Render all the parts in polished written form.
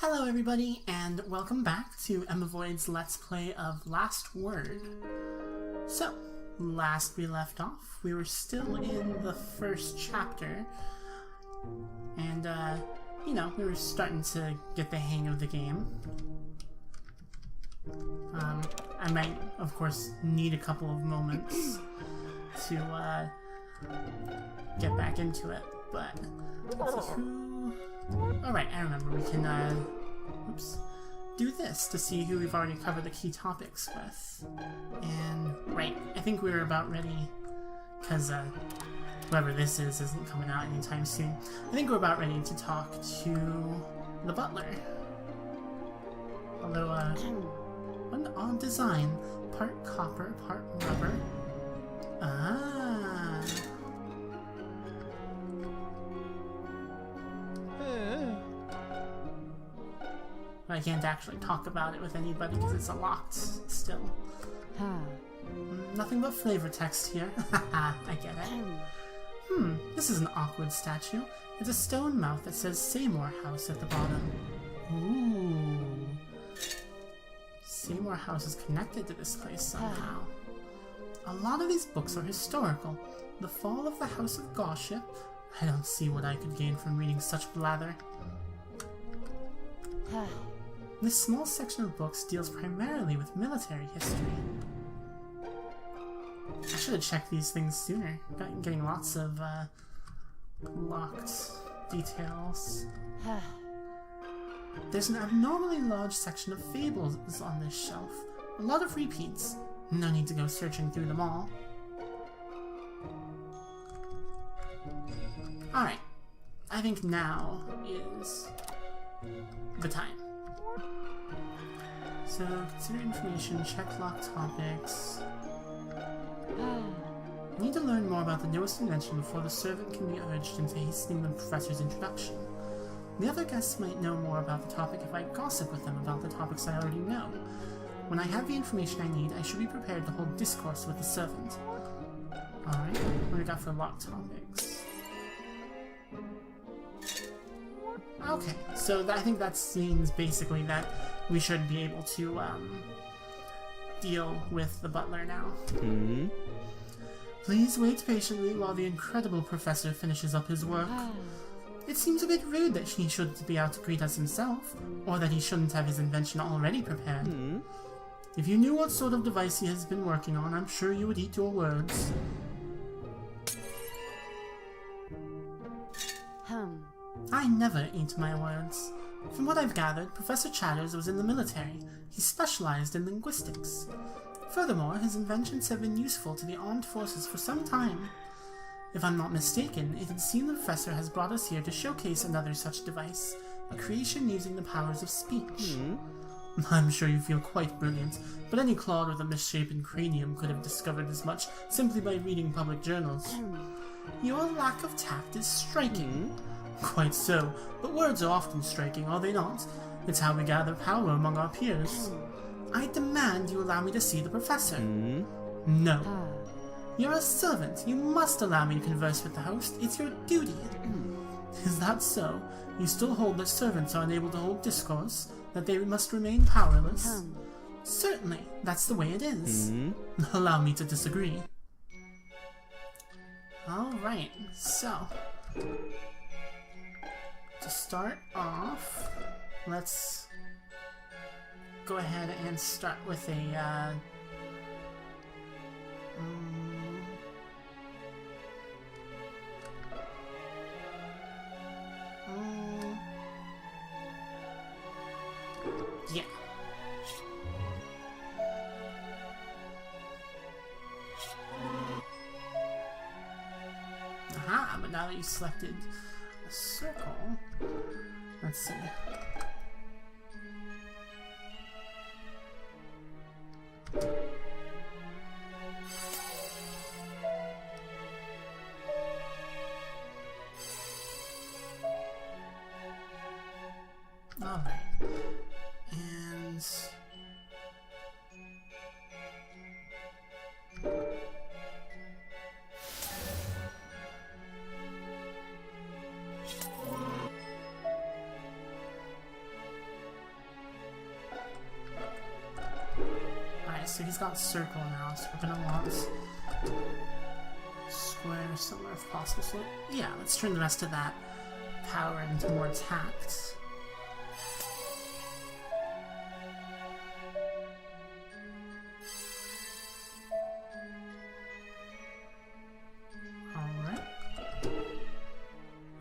Hello everybody, and welcome back to emmavoid's Let's Play of Last Word. So, last we left off, we were still in the first chapter, and, we were starting to get the hang of the game. I might, of course, need a couple of moments to, get back into it, but let's see who... Alright, I remember, we can, do this to see who we've already covered the key topics with. And, right, I think we're about ready, because, whoever this is isn't coming out anytime soon. I think we're about ready to talk to the butler. Although, what an odd design. Part copper, part rubber. Ah. I can't actually talk about it with anybody because it's locked still. Nothing but flavor text here. Haha, I get it. This is an awkward statue. It's a stone mouth that says Seymour House at the bottom. Ooh. Seymour House is connected to this place somehow. A lot of these books are historical. The Fall of the House of Gossip. I don't see what I could gain from reading such blather. This small section of books deals primarily with military history. I should have checked these things sooner. Getting lots of, locked details. There's an abnormally large section of fables on this shelf. A lot of repeats. No need to go searching through them all. Alright. I think now is the time. So, consider information, check lock topics. Need to learn more about the newest invention before the servant can be urged into hastening the professor's introduction. The other guests might know more about the topic if I gossip with them about the topics I already know. When I have the information I need, I should be prepared to hold discourse with the servant. Alright, what do we got for locked topics? Okay, so I think that means basically that we should be able to deal with the butler now. Please wait patiently while the incredible professor finishes up his work. It seems a bit rude that he shouldn't be out to greet us himself, or that he shouldn't have his invention already prepared. If you knew what sort of device he has been working on, I'm sure you would eat your words. I never eat my words. From what I've gathered, Professor Chatters was in the military. He specialized in linguistics. Furthermore, his inventions have been useful to the armed forces for some time. If I'm not mistaken, it would seem the professor has brought us here to showcase another such device, a creation using the powers of speech. I'm sure you feel quite brilliant, but any clod with a misshapen cranium could have discovered as much simply by reading public journals. Your lack of tact is striking. Quite so, but words are often striking, are they not? It's how we gather power among our peers. I demand you allow me to see the professor. No. You're a servant. You must allow me to converse with the host. It's your duty. Is that so? You still hold that servants are unable to hold discourse? That they must remain powerless? Certainly. That's the way it is. Allow me to disagree. Alright, so... to start off, let's go ahead and start with a, yeah. Aha, but now that you selected a circle, let's see. Alright. And... so he's got circle now, so we're gonna want square somewhere if possible. So yeah, let's turn the rest of that power into more tact. Alright.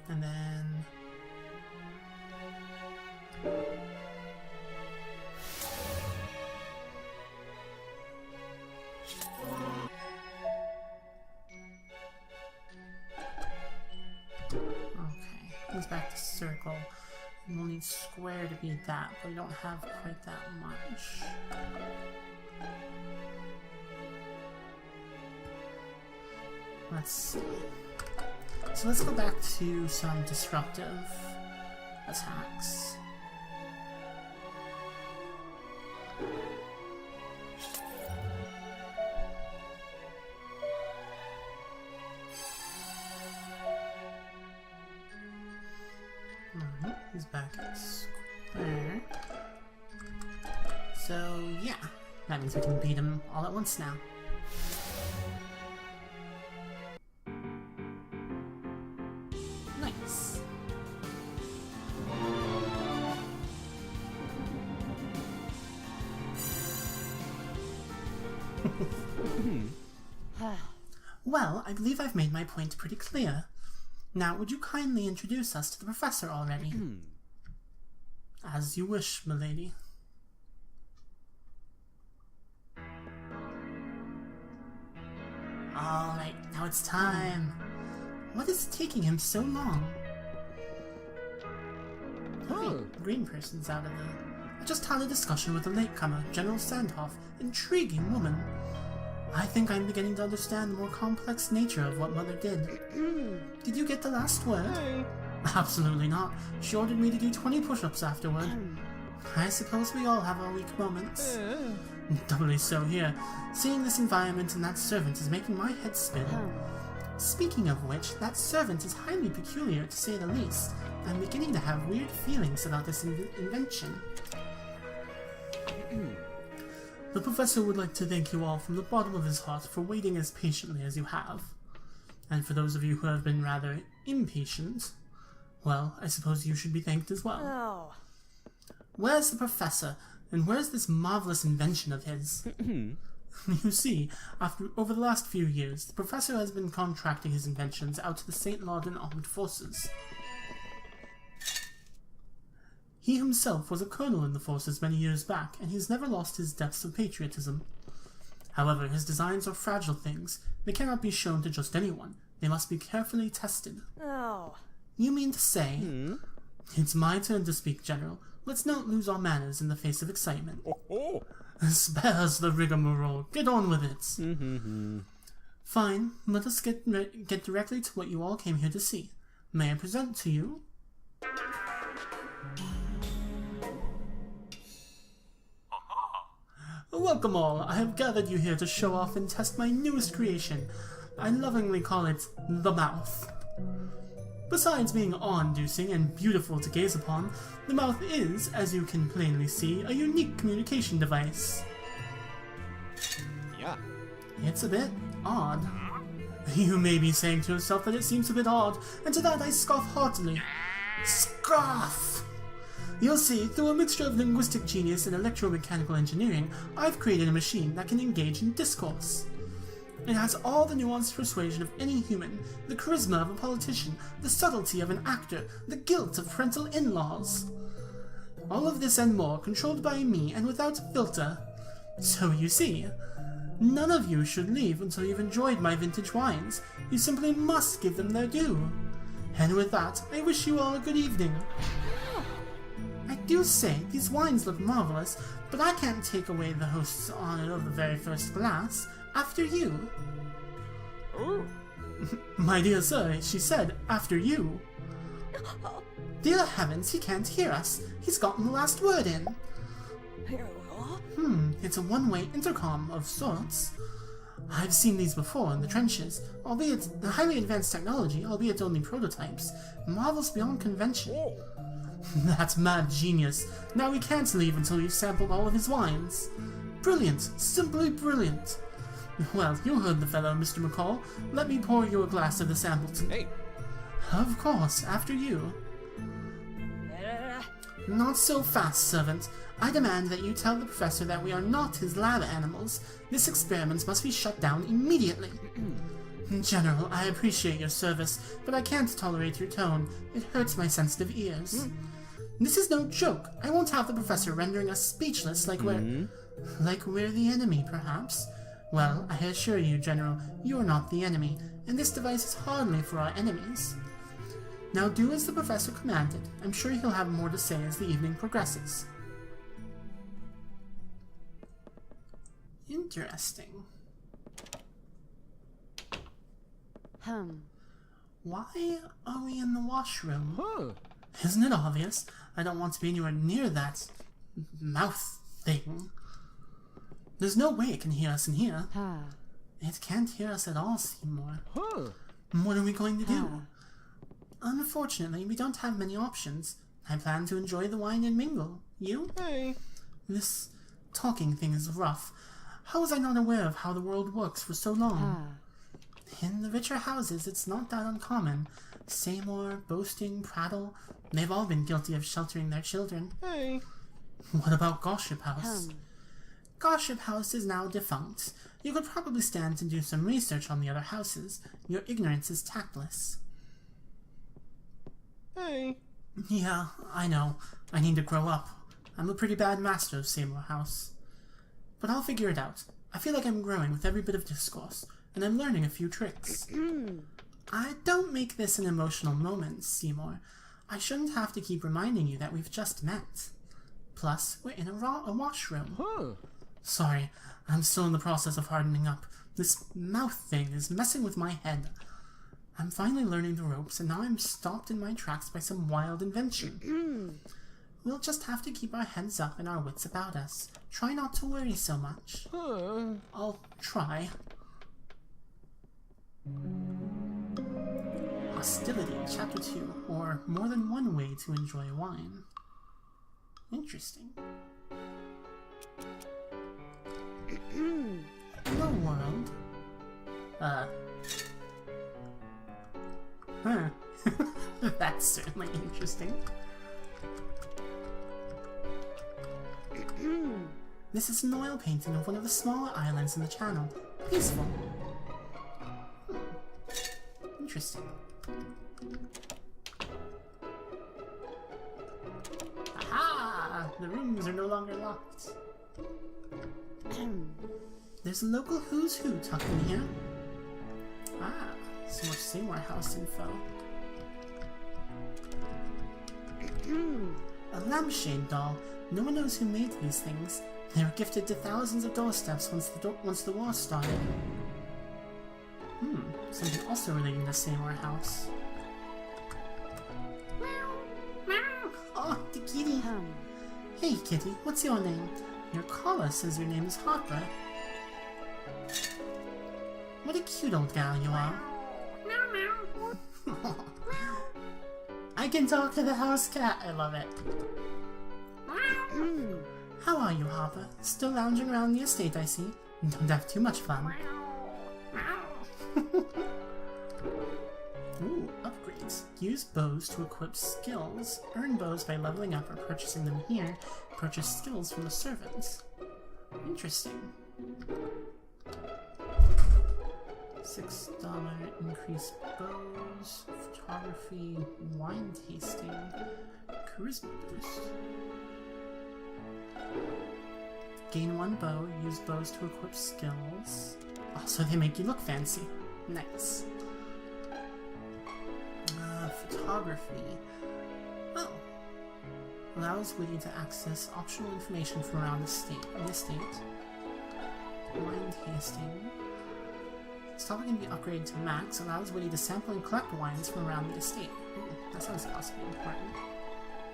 And then goes back to circle. And we'll need square to be that, but we don't have quite that much. Let's see. So let's go back to some disruptive attacks. He's back at square. So yeah, that means we can beat him all at once now. Nice. Well, I believe I've made my point pretty clear. Now, would you kindly introduce us to the professor already? As you wish, milady. Alright, now it's time. What is taking him so long? Hey, the green person's out of the... I just had a discussion with the latecomer, General Sandhoff. Intriguing woman. I think I'm beginning to understand the more complex nature of what Mother did. Did you get the last word? Absolutely not. She ordered me to do 20 push-ups afterward. I suppose we all have our weak moments. Doubly so here. Seeing this environment and that servant is making my head spin. Speaking of which, that servant is highly peculiar to say the least. I'm beginning to have weird feelings about this invention. The professor would like to thank you all from the bottom of his heart for waiting as patiently as you have. And for those of you who have been rather impatient, well, I suppose you should be thanked as well. Where's the professor? And where's this marvelous invention of his? You see, over the last few years, the professor has been contracting his inventions out to the St. Laudon Armed Forces. He himself was a colonel in the forces many years back, and he's never lost his depths of patriotism. However, his designs are fragile things. They cannot be shown to just anyone. They must be carefully tested. You mean to say... It's my turn to speak, General. Let's not lose our manners in the face of excitement. Spares the rigmarole. Get on with it. Fine. Let us get directly to what you all came here to see. May I present to you... Welcome all. I have gathered you here to show off and test my newest creation. I lovingly call it the mouth. Besides being awe-inducing and beautiful to gaze upon, the mouth is, as you can plainly see, a unique communication device. Yeah. It's a bit odd. You may be saying to yourself that it seems a bit odd, and to that I scoff heartily. Scoff! You'll see, through a mixture of linguistic genius and electromechanical engineering, I've created a machine that can engage in discourse. It has all the nuanced persuasion of any human, the charisma of a politician, the subtlety of an actor, the guilt of parental in-laws. All of this and more, controlled by me and without a filter. So you see, none of you should leave until you've enjoyed my vintage wines. You simply must give them their due. And with that, I wish you all a good evening. I do say, these wines look marvelous, but I can't take away the host's honor of the very first glass. After you. My dear sir, she said, after you. Dear heavens, he can't hear us. He's gotten the last word in. It's a one-way intercom of sorts. I've seen these before in the trenches, albeit highly advanced technology, albeit only prototypes. Marvels beyond convention. That's mad genius. Now we can't leave until we've sampled all of his wines. Brilliant! Simply brilliant! Well, you heard the fellow, Mr. McCall. Let me pour you a glass of this Ambleton. Hey! Of course, after you. Not so fast, servant. I demand that you tell the professor that we are not his lab animals. This experiment must be shut down immediately. General, I appreciate your service, but I can't tolerate your tone. It hurts my sensitive ears. This is no joke. I won't have the professor rendering us speechless like we're the enemy, perhaps. Well, I assure you, General, you're not the enemy, and this device is hardly for our enemies. Now do as the professor commanded. I'm sure he'll have more to say as the evening progresses. Interesting. Why are we in the washroom? Huh. Isn't it obvious? I don't want to be anywhere near that mouth thing. There's no way it can hear us in here. It can't hear us at all, Seymour. Huh. What are we going to do? Unfortunately, we don't have many options. I plan to enjoy the wine and mingle. You? Hey. This talking thing is rough. How was I not aware of how the world works for so long? In the richer houses, it's not that uncommon. Seymour, boasting, prattle, they've all been guilty of sheltering their children. Hey. What about Gossip House? Gossip House is now defunct. You could probably stand to do some research on the other houses. Your ignorance is tactless. Hey. Yeah, I know. I need to grow up. I'm a pretty bad master of Seymour House. But I'll figure it out. I feel like I'm growing with every bit of discourse, and I'm learning a few tricks. I don't make this an emotional moment, Seymour. I shouldn't have to keep reminding you that we've just met. Plus, we're in a washroom. Huh. Sorry, I'm still in the process of hardening up. This mouth thing is messing with my head. I'm finally learning the ropes, and now I'm stopped in my tracks by some wild invention. We'll just have to keep our heads up and our wits about us. Try not to worry so much. I'll try. Hostility, Chapter 2, or More Than One Way to Enjoy Wine. Interesting. Hello, world. Huh. That's certainly interesting. This is an oil painting of one of the smaller islands in the channel. Peaceful. Interesting. Aha! The rooms are no longer locked. There's a local who's who tucked in here. Ah, some more Seymour House info. A lampshade doll. No one knows who made these things. They were gifted to thousands of doorsteps once the war started. Something also relating to Seymour House. Oh, the kitty. Hey, kitty, what's your name? Your collar says your name is Harper. What a cute old gal you are. I can talk to the house cat. I love it. How are you, Harper? Still lounging around the estate, I see. Don't have too much fun. Ooh, upgrades. Use bows to equip skills. Earn bows by leveling up or purchasing them here. Purchase skills from the servants. Interesting. $6 increase bows, photography, wine tasting, charisma boost. Gain 1 bow, use bows to equip skills. Also, they make you look fancy. Nice. Photography. Oh. Allows Witty to access optional information from around the estate. Wine tasting. This topic can be upgraded to max. Allows Witty to sample and collect wines from around the estate. Ooh, that sounds possibly important.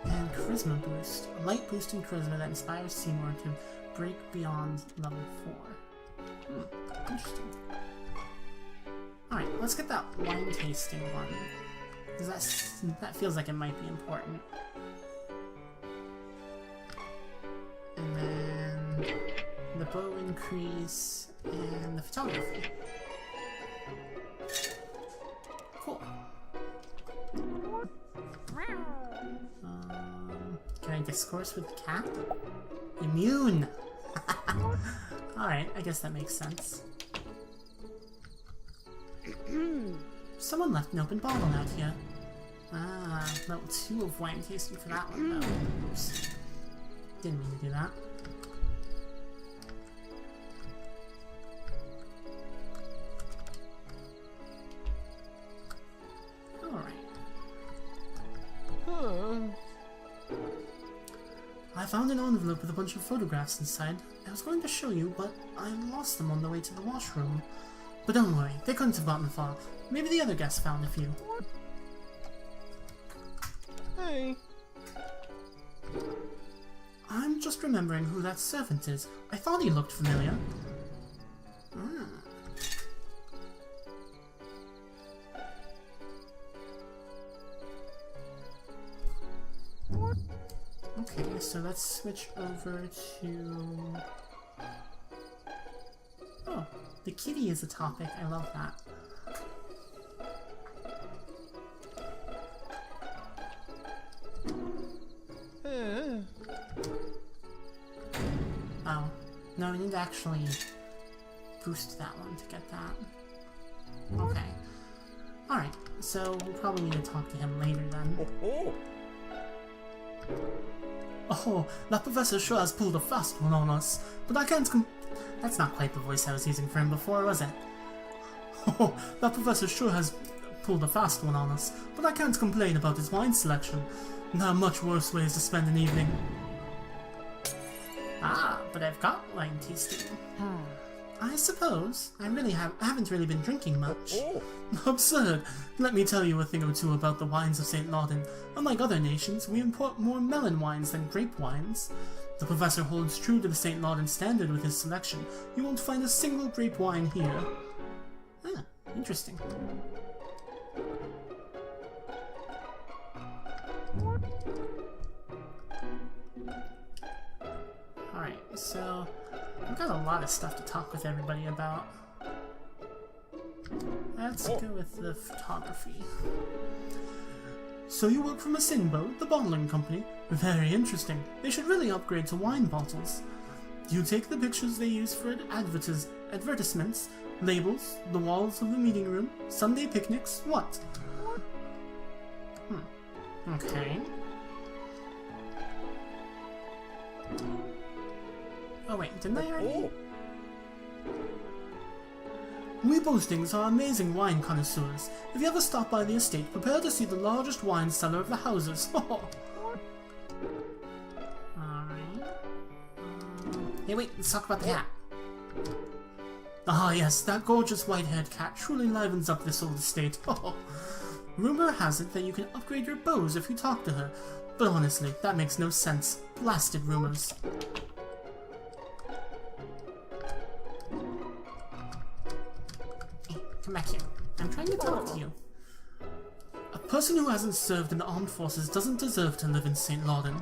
And charisma boost. A light boost in charisma that inspires Seymour to break beyond level 4. Interesting. Alright, let's get that wine tasting one. Because that feels like it might be important. And then the the bow increase, and the photography. Cool. Can I discourse with the cat? Immune! Alright, I guess that makes sense. Someone left an open bottle out here. Ah, level 2 of wine tasting for that one though. Oops. Didn't mean to do that. I found an envelope with a bunch of photographs inside. I was going to show you, but I lost them on the way to the washroom. But don't worry, they couldn't have gotten far. Maybe the other guests found a few. Hey. I'm just remembering who that servant is. I thought he looked familiar. Okay, so let's switch over to... Oh, the kitty is a topic. I love that. Oh, no, I need to actually boost that one to get that. Okay. Alright, so we'll probably need to talk to him later then. Oh, that professor sure has pulled a fast one on us, but I can't That's not quite the voice I was using for him before, was it? Oh, that professor sure has pulled a fast one on us, but I can't complain about his wine selection. There are much worse ways to spend an evening. Ah, but I've got wine tasting. I suppose. I haven't really been drinking much. Absurd. Let me tell you a thing or two about the wines of St. Laudin. Unlike other nations, we import more melon wines than grape wines. The professor holds true to the St. Laudin standard with his selection. You won't find a single grape wine here. Ah, interesting. Alright, so I've got a lot of stuff to talk with everybody about. Let's go with the photography. So you work for emmavoid, the bottling company? Very interesting. They should really upgrade to wine bottles. Do you take the pictures they use for advertisements, labels, the walls of the meeting room, Sunday picnics, what? Okay. Oh wait, didn't I already? We Boastings are amazing wine connoisseurs. If you ever stop by the estate, prepare to see the largest wine cellar of the houses. Alright. Hey wait, let's talk about the cat. Ah yes, that gorgeous white-haired cat truly livens up this old estate. Rumor has it that you can upgrade your bows if you talk to her, but honestly, that makes no sense. Blasted rumors. Come back here. I'm trying to talk to you. A person who hasn't served in the armed forces doesn't deserve to live in St. Laudin.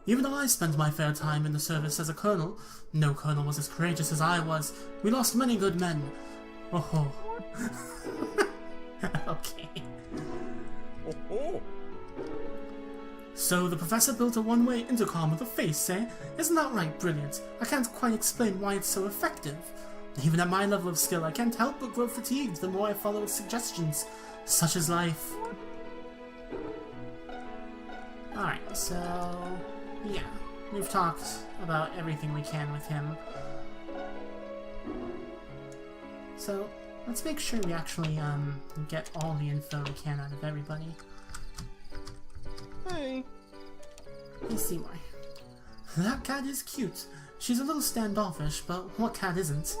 Even though I spent my fair time in the service as a colonel, no colonel was as courageous as I was. We lost many good men. Oh. Okay. So the professor built a one-way intercom with a face, eh? Isn't that right? Brilliant. I can't quite explain why it's so effective. Even at my level of skill, I can't help but grow fatigued the more I follow its suggestions. Such is life. Alright, so... yeah. We've talked about everything we can with him. So, let's make sure we actually, get all the info we can out of everybody. Hey. Hey, Seymour. That cat is cute. She's a little standoffish, but what cat isn't?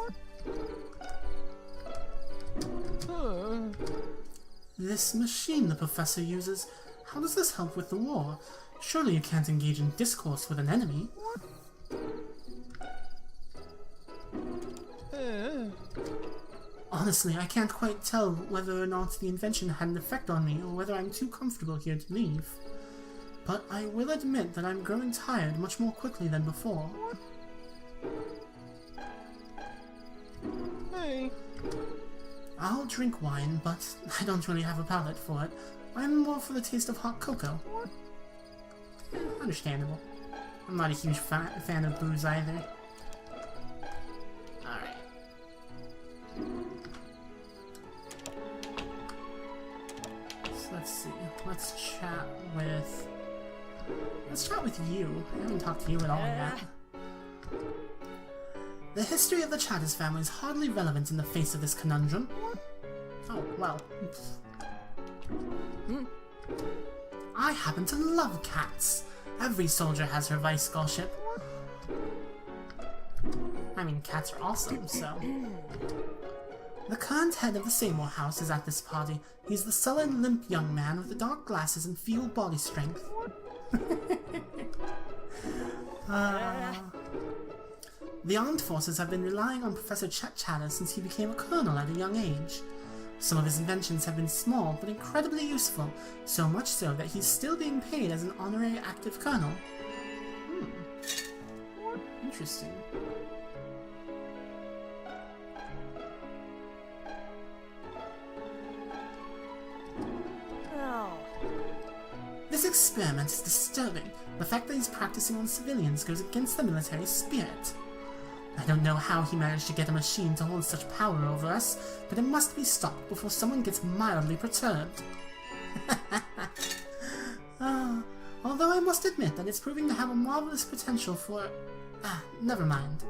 This machine the professor uses, how does this help with the war? Surely you can't engage in discourse with an enemy. Honestly, I can't quite tell whether or not the invention had an effect on me, or whether I'm too comfortable here to leave. But I will admit that I'm growing tired much more quickly than before. I'll drink wine, but I don't really have a palate for it. I'm more for the taste of hot cocoa. Understandable. I'm not a huge fan of booze either. Alright. So let's see. Let's chat with you. I haven't talked to you at all yet. The history of the Chatters family is hardly relevant in the face of this conundrum. Oh, well. I happen to love cats. Every soldier has her vice scholarship. I mean, cats are awesome, so... The current head of the Seymour house is at this party. He's the sullen, limp young man with the dark glasses and feeble body strength. The armed forces have been relying on Professor Chatter since he became a colonel at a young age. Some of his inventions have been small, but incredibly useful, so much so that he's still being paid as an honorary active colonel. Interesting. This experiment is disturbing. The fact that he's practicing on civilians goes against the military spirit. I don't know how he managed to get a machine to hold such power over us, but it must be stopped before someone gets mildly perturbed. Although I must admit that it's proving to have a marvelous potential for... never mind.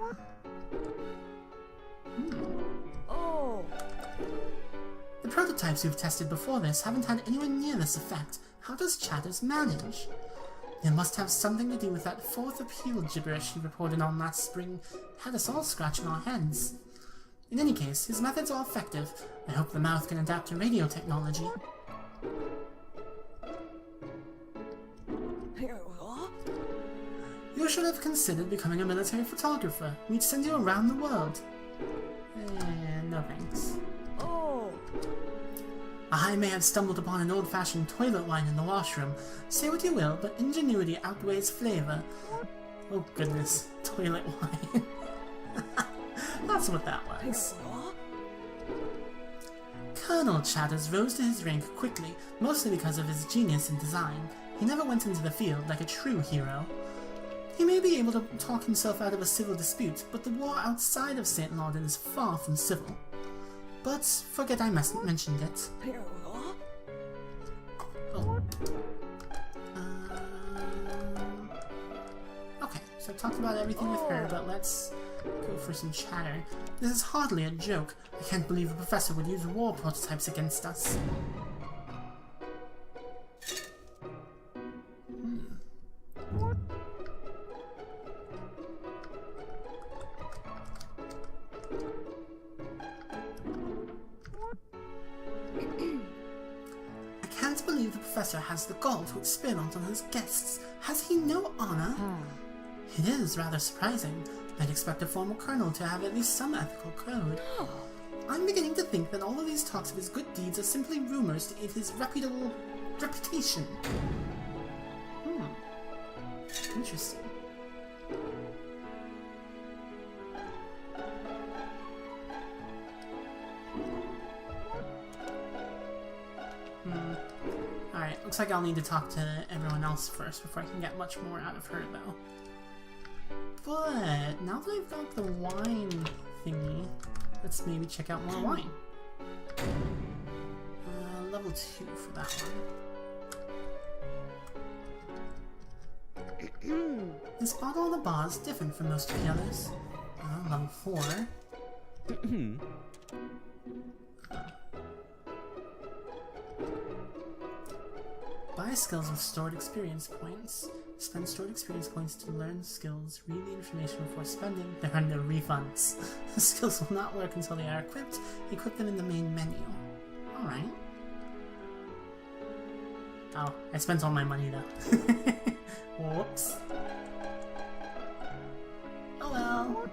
The prototypes we've tested before this haven't had anywhere near this effect. How does Chatters manage? It must have something to do with that fourth appeal gibberish he reported on last spring. Had us all scratching our heads. In any case, his methods are effective. I hope the mouth can adapt to radio technology. You should have considered becoming a military photographer. We'd send you around the world. No thanks. I may have stumbled upon an old-fashioned toilet wine in the washroom. Say what you will, but ingenuity outweighs flavor. Oh goodness, toilet wine. That's what that was. Colonel Chatters rose to his rank quickly, mostly because of his genius in design. He never went into the field like a true hero. He may be able to talk himself out of a civil dispute, but the war outside of St. Laudon is far from civil. But forget I mentioned it. Oh. Okay, so I talked about everything with her, but let's go for some chatter. This is hardly a joke. I can't believe the professor would use war prototypes against us. The professor has the gall to experiment on his guests. Has he no honor? It is rather surprising. I'd expect a former colonel to have at least some ethical code. I'm beginning to think that all of these talks of his good deeds are simply rumors to aid his reputation. Interesting. Alright, looks like I'll need to talk to everyone else first before I can get much more out of her, though. But now that I've got the wine thingy, let's maybe check out more wine. Level 2 for that one. This bottle on the bar is different from most of the others. Level 4. Buy skills with stored experience points. Spend stored experience points to learn skills. Read the information before spending. There are no refunds. The skills will not work until they are equipped. Equip them in the main menu. Alright. Oh, I spent all my money though. Whoops. Oh well.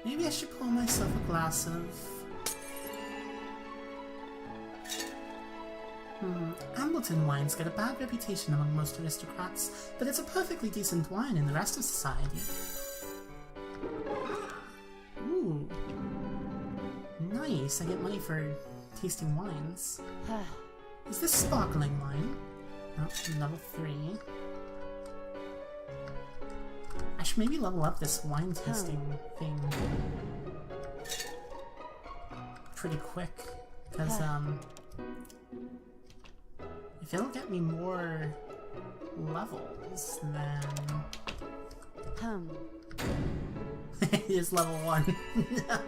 Maybe I should pour myself a glass of... Ambleton wines get a bad reputation among most aristocrats, but it's a perfectly decent wine in the rest of society. Ooh. Nice, I get money for tasting wines. Is this sparkling wine? Oh, level 3. I should maybe level up this wine tasting thing pretty quick, because if it'll get me more levels, then... Here's level 1. No!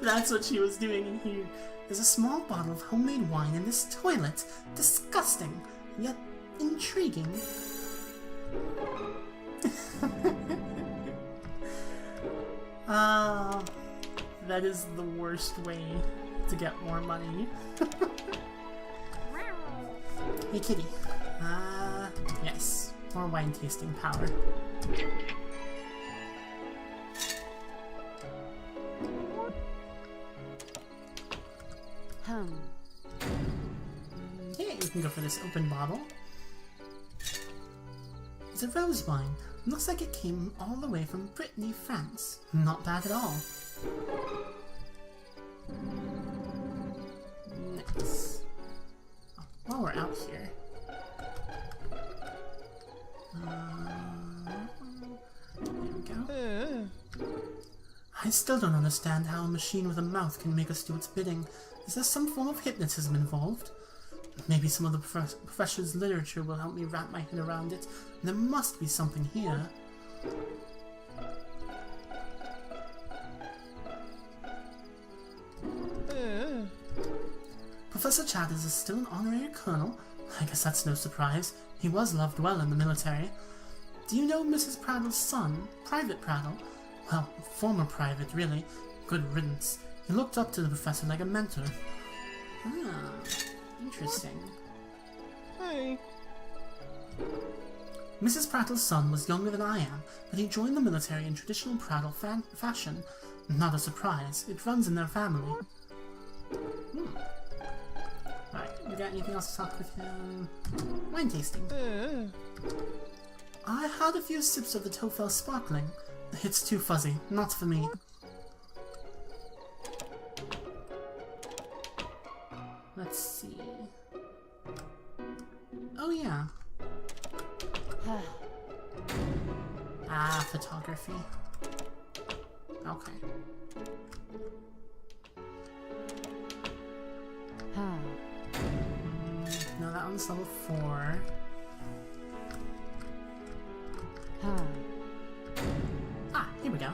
That's what she was doing in here. There's a small bottle of homemade wine in this toilet. Disgusting, yet intriguing. That is the worst way to get more money. Hey kitty. Yes. More wine tasting power. Yeah, we can go for this open bottle. It's a rose wine. Looks like it came all the way from Brittany, France. Not bad at all. Nice. Oh, while we're out here... there we go. I still don't understand how a machine with a mouth can make us do its bidding. Is there some form of hypnotism involved? Maybe some of the professor's literature will help me wrap my head around it. There must be something here. Professor Chatters is still an honorary colonel. I guess that's no surprise. He was loved well in the military. Do you know Mrs. Prattle's son, Private Prattle? Well, former private, really. Good riddance. He looked up to the professor like a mentor. Ah, interesting. Hey. Mrs. Prattle's son was younger than I am, but he joined the military in traditional Prattle fashion. Not a surprise. It runs in their family. Alright, you got anything else to talk with him? Wine tasting. I had a few sips of the Tofel sparkling. It's too fuzzy. Not for me. Let's see. Oh yeah. Photography. Okay. No, that one's level 4. Here we go.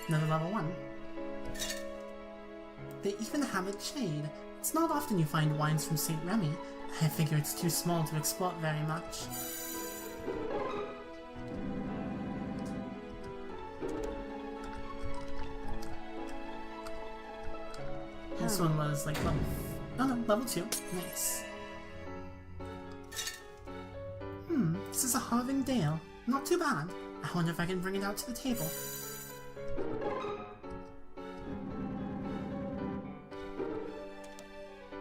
Another level 1. They even have a jade. It's not often you find wines from St. Remy. I figure it's too small to export very much. This one was like level... Oh no, level 2. Nice. This is a Harving Dale. Not too bad. I wonder if I can bring it out to the table.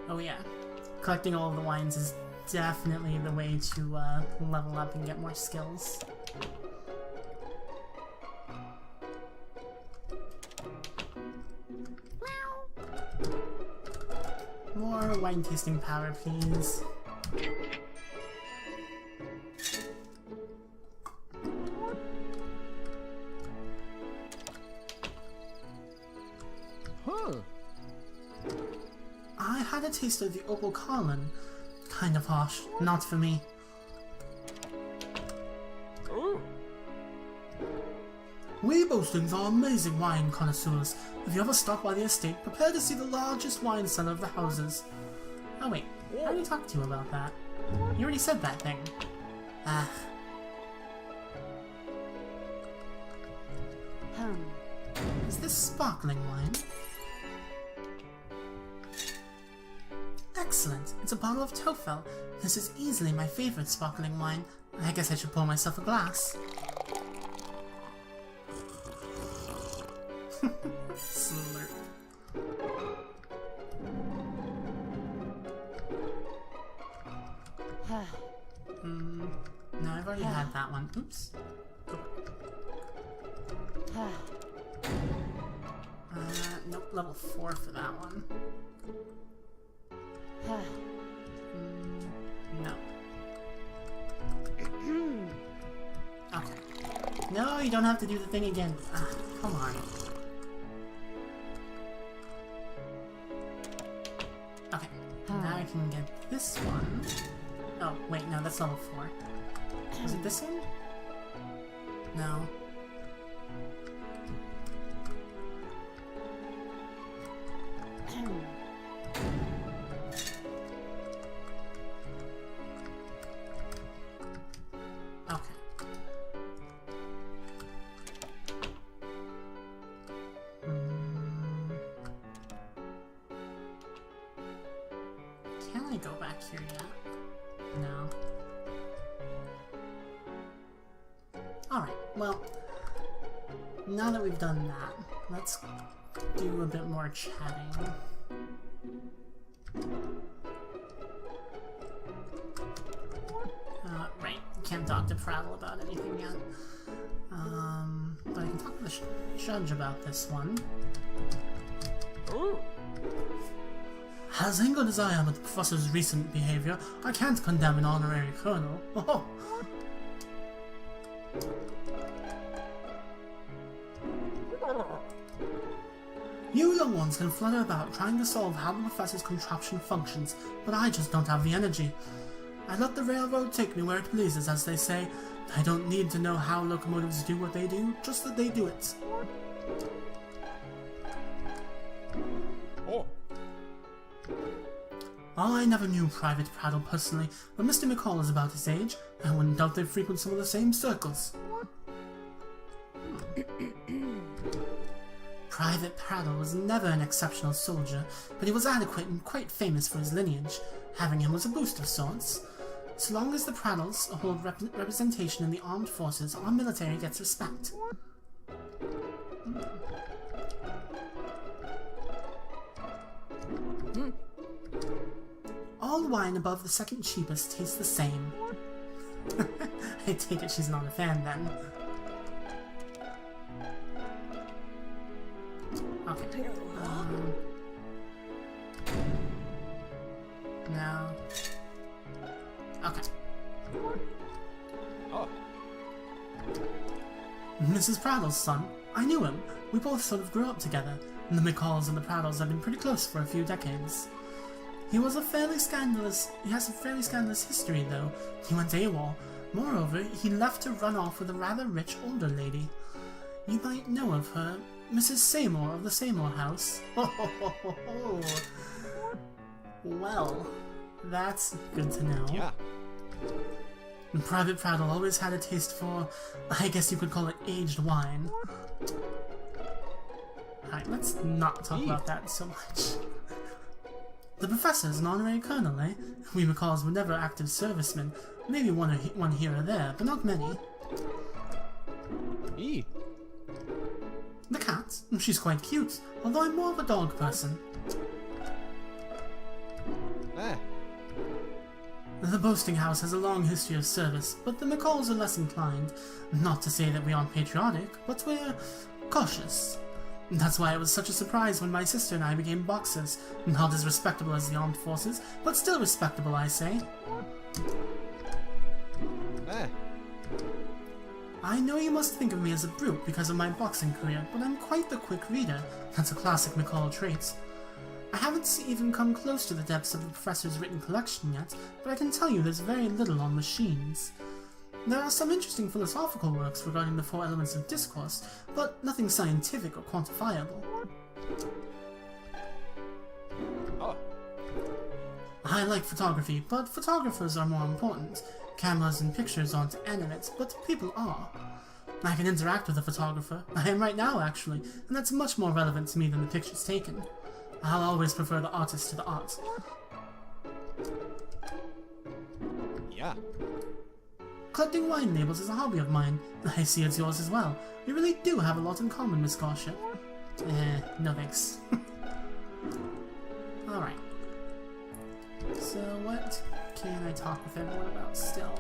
Oh yeah. Collecting all of the wines is definitely the way to level up and get more skills. More wine tasting power, please. I had a taste of the Opal Carlin. Kind of harsh. Not for me. We Boastings are amazing wine connoisseurs. If you ever stop by the estate, prepare to see the largest wine cellar of the houses. Oh wait, I already talked to you about that. You already said that thing. Is this sparkling wine? Excellent! It's a bottle of Tofel. This is easily my favorite sparkling wine. I guess I should pour myself a glass. Slurp. No, I've already had that one. Oops. Nope, level 4 for that one. No. Okay. No, you don't have to do the thing again. Come on. Okay, now I can get this one. Oh, wait, no, that's level 4. Is it this one? No. Okay. Can I go back here yet? No. Alright, well, now that we've done that, let's do a bit more chatting. Right, can't talk to Prattle about anything yet. But I can talk to the judge about this one. As angered as I am at the professor's recent behavior, I can't condemn an honorary colonel. Oh. You young ones can flutter about trying to solve how the professor's contraption functions, but I just don't have the energy. I let the railroad take me where it pleases, as they say. I don't need to know how locomotives do what they do, just that they do it. Oh. I never knew Private Prattle personally, but Mr. McCall is about his age. I wouldn't doubt they frequent some of the same circles. Private Prattle was never an exceptional soldier, but he was adequate and quite famous for his lineage. Having him was a boost of sorts. So long as the Prattles hold representation in the armed forces, our military gets respect. All wine above the second cheapest tastes the same. I take it she's not a fan then. Okay. No. Okay. Oh. Mrs. Prattle's son. I knew him. We both sort of grew up together, and the McCalls and the Prattles have been pretty close for a few decades. He has a fairly scandalous history, though. He went AWOL. Moreover, he left to run off with a rather rich older lady. You might know of her, Mrs. Seymour of the Seymour House. Well, that's good to know. Yeah. And Private Prattle always had a taste for, I guess you could call it aged wine. Alright, let's not talk about that so much. The professor's an honorary colonel, eh? We McCalls were never active servicemen. Maybe one here or there, but not many. E. The cat? She's quite cute, although I'm more of a dog person. The boasting house has a long history of service, but the McCalls are less inclined. Not to say that we aren't patriotic, but we're cautious. That's why it was such a surprise when my sister and I became boxers. Not as respectable as the armed forces, but still respectable, I say. I know you must think of me as a brute because of my boxing career, but I'm quite the quick reader. That's a classic McCall trait. I haven't even come close to the depths of the professor's written collection yet, but I can tell you there's very little on machines. There are some interesting philosophical works regarding the 4 elements of discourse, but nothing scientific or quantifiable. Oh. I like photography, but photographers are more important. Cameras and pictures aren't animate, but people are. I can interact with a photographer. I am right now, actually, and that's much more relevant to me than the pictures taken. I'll always prefer the artist to the art. Yeah. Collecting wine labels is a hobby of mine. I see it's yours as well. We really do have a lot in common, Miss Garship. No thanks. Alright. So what Can I talk with him? What about still?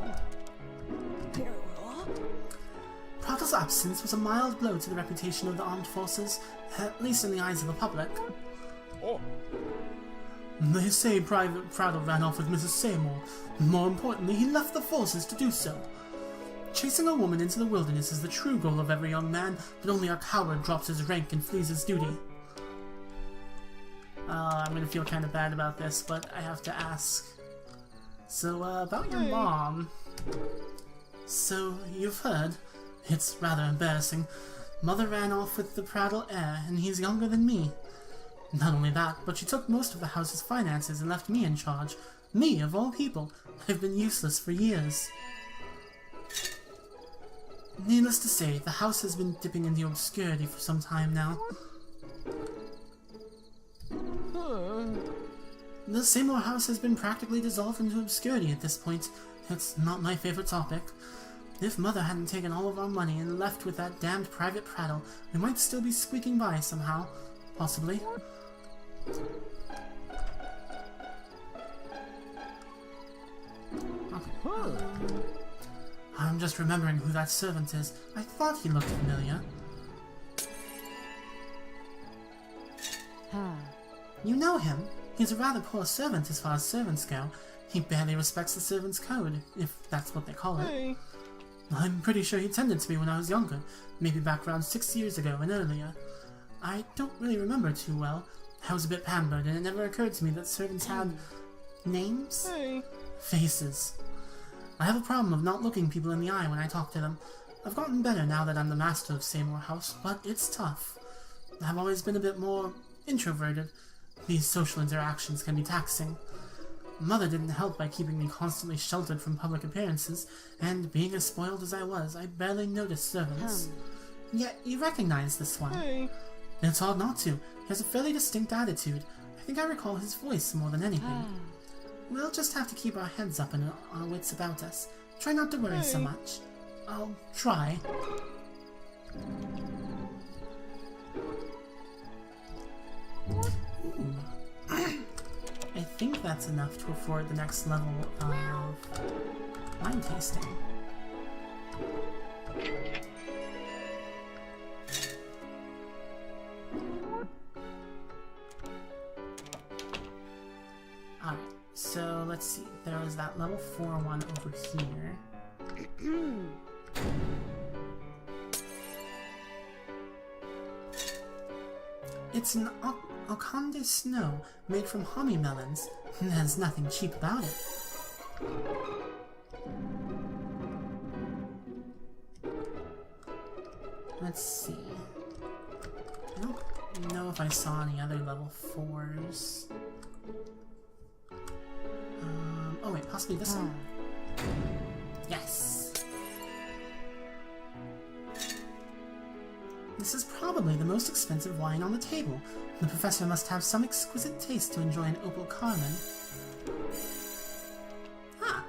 Prato's absence was a mild blow to the reputation of the armed forces, at least in the eyes of the public. Oh. They say Private Prato ran off with Mrs. Seymour. More importantly, he left the forces to do so. Chasing a woman into the wilderness is the true goal of every young man, but only a coward drops his rank and flees his duty. I'm gonna feel kind of bad about this, but I have to ask. So, about your mom. So, you've heard. It's rather embarrassing. Mother ran off with the Prattle heir, and he's younger than me. Not only that, but she took most of the house's finances and left me in charge. Me, of all people. I've been useless for years. Needless to say, the house has been dipping into obscurity for some time now. The Seymour house has been practically dissolved into obscurity at this point. It's not my favorite topic. If Mother hadn't taken all of our money and left with that damned Private Prattle, we might still be squeaking by somehow. Possibly. Okay. I'm just remembering who that servant is. I thought he looked familiar. You know him. He's a rather poor servant as far as servants go. He barely respects the servant's code, if that's what they call it. Hey. I'm pretty sure he tended to me when I was younger, maybe back around 6 years ago and earlier. I don't really remember too well. I was a bit pampered, and it never occurred to me that servants had names? Hey. Faces. I have a problem of not looking people in the eye when I talk to them. I've gotten better now that I'm the master of Seymour House, but it's tough. I've always been a bit more introverted. These social interactions can be taxing. Mother didn't help by keeping me constantly sheltered from public appearances, and being as spoiled as I was, I barely noticed servants. Yet you recognize this one. Hey. It's hard not to. He has a fairly distinct attitude. I think I recall his voice more than anything. We'll just have to keep our heads up and our wits about us. Try not to worry so much. I'll try. Ooh. I think that's enough to afford the next level of wine tasting. Alright, so let's see. There was that level 4 one over here. It's an Oconde snow made from honey melons. There's nothing cheap about it. Let's see. I don't know if I saw any other level 4s. Oh wait, possibly this one? Yes! This is probably the most expensive wine on the table. The professor must have some exquisite taste to enjoy an opal carmine. Ah!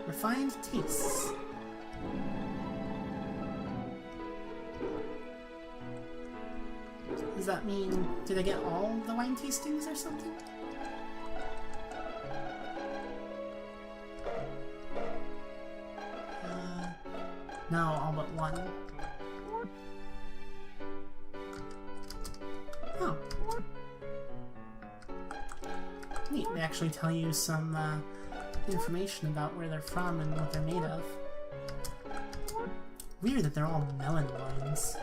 Refined tastes. Does that mean, did I get all the wine tastings or something? No, all but one. Oh. Neat, they actually tell you some information about where they're from and what they're made of. Weird that they're all melon wines.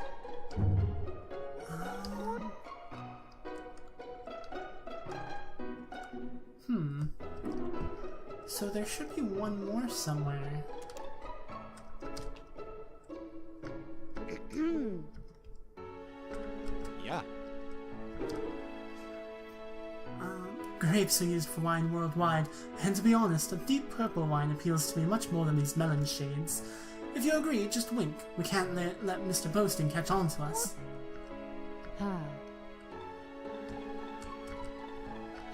So there should be one more somewhere. Yeah. Grapes are used for wine worldwide, and to be honest, a deep purple wine appeals to me much more than these melon shades. If you agree, just wink. We can't let Mr. Boasting catch on to us.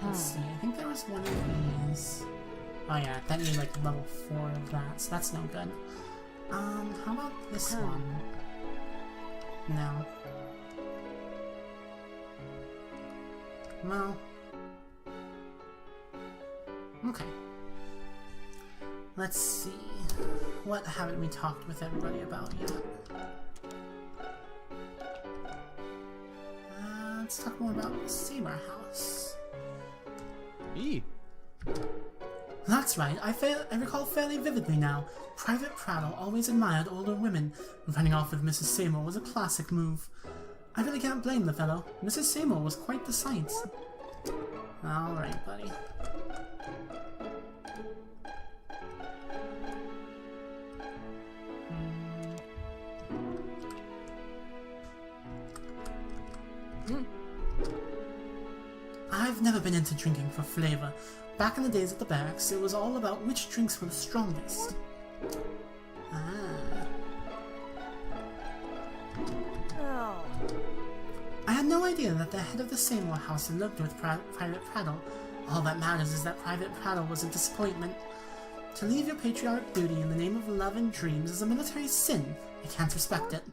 Let's see, I think there was one of these. Oh yeah, that needed like level 4 of that, so that's no good. How about this one? No. Well. Okay. Let's see. What haven't we talked with everybody about yet? Let's talk more about Seymour House. Me? That's right, I recall fairly vividly now. Private Prattle always admired older women. Running off with Mrs. Seymour was a classic move. I really can't blame the fellow. Mrs. Seymour was quite the sight. Alright, buddy. I've never been into drinking for flavor. Back in the days at the barracks, it was all about which drinks were the strongest. I had no idea that the head of the Seymour house eloped with Private Prattle. All that matters is that Private Prattle was a disappointment. To leave your patriotic duty in the name of love and dreams is a military sin. I can't respect it.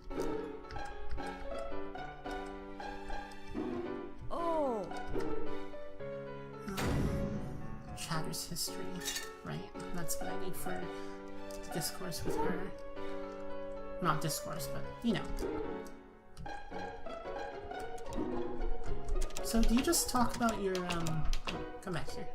Chatter's history. Right, that's what I need for discourse with her. Not discourse, but you know. So do you just talk about your, come back here.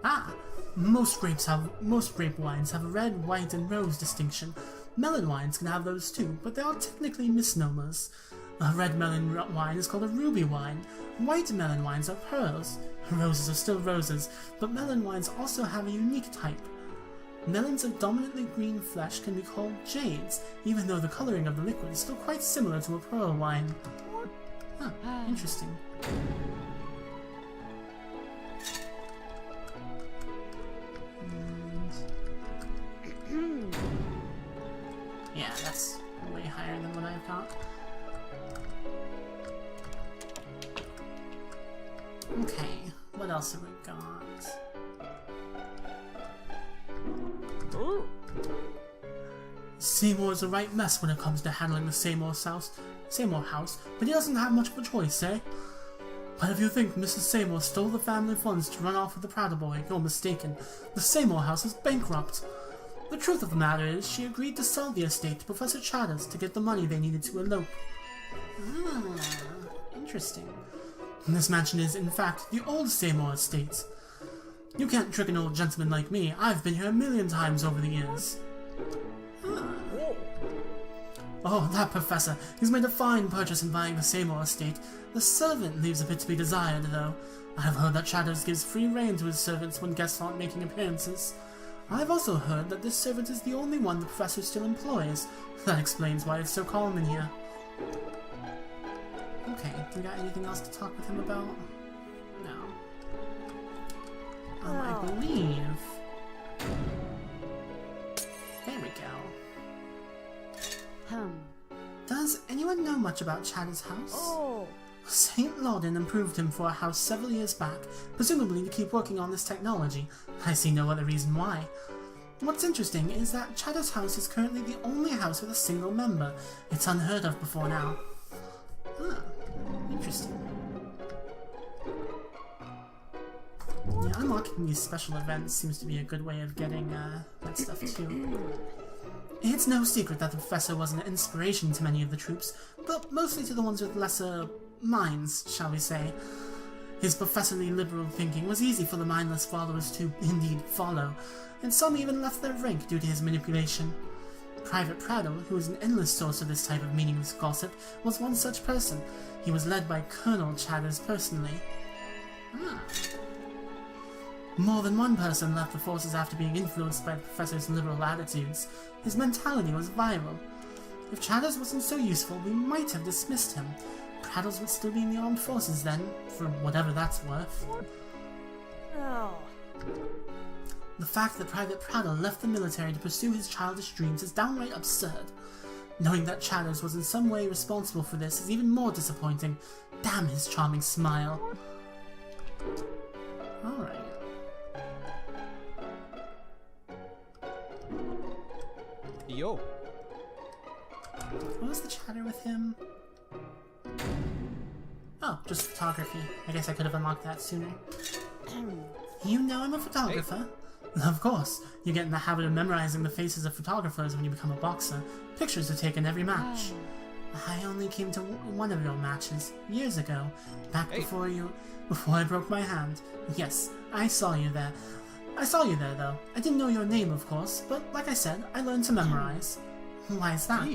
Ah! Most grape wines have a red, white, and rose distinction. Melon wines can have those too, but they are technically misnomers. A red melon wine is called a ruby wine. White melon wines are pearls. Roses are still roses, but melon wines also have a unique type. Melons of dominantly green flesh can be called jades, even though the coloring of the liquid is still quite similar to a pearl wine. Huh, interesting. Yeah, that's way higher than what I've got. Okay, what else have we got? Seymour's a right mess when it comes to handling the Seymour house, but he doesn't have much of a choice, eh? But if you think Mrs. Seymour stole the family funds to run off with the Prattle boy, you're mistaken. The Seymour house is bankrupt. The truth of the matter is, she agreed to sell the estate to Professor Chatters to get the money they needed to elope. Ah, interesting. This mansion is, in fact, the old Seymour estate. You can't trick an old gentleman like me. I've been here a million times over the years. Oh, that professor. He's made a fine purchase in buying the Seymour estate. The servant leaves a bit to be desired, though. I've heard that Chatters gives free rein to his servants when guests aren't making appearances. I've also heard that this servant is the only one the professor still employs. That explains why it's so calm in here. Okay, do we got anything else to talk with him about? No. I believe... There we go. Does anyone know much about Chatters' house? St. Lauden improved him for a house several years back, presumably to keep working on this technology. I see no other reason why. What's interesting is that Chatters' house is currently the only house with a single member. It's unheard of before now. Huh. Interesting. Yeah, unlocking these special events seems to be a good way of getting that stuff too. It's no secret that the professor was an inspiration to many of the troops, but mostly to the ones with lesser minds, shall we say. His professorly liberal thinking was easy for the mindless followers to indeed follow, and some even left their rank due to his manipulation. Private Prattle, who is an endless source of this type of meaningless gossip, was one such person. He was led by Colonel Chatters personally. More than one person left the forces after being influenced by the professor's liberal attitudes. His mentality was viral. If Chatters wasn't so useful, we might have dismissed him. Prattles would still be in the armed forces then, for whatever that's worth. The fact that Private Prattle left the military to pursue his childish dreams is downright absurd. Knowing that Chatters was in some way responsible for this is even more disappointing. Damn his charming smile. Alright. Yo. What was the chatter with him? Oh, just photography. I guess I could have unlocked that sooner. You know I'm a photographer? Of course. You get in the habit of memorizing the faces of photographers when you become a boxer. Pictures are taken every match. I only came to one of your matches, years ago. Back before I broke my hand. Yes, I saw you there. Though. I didn't know your name, of course, but like I said, I learned to memorize. Why is that?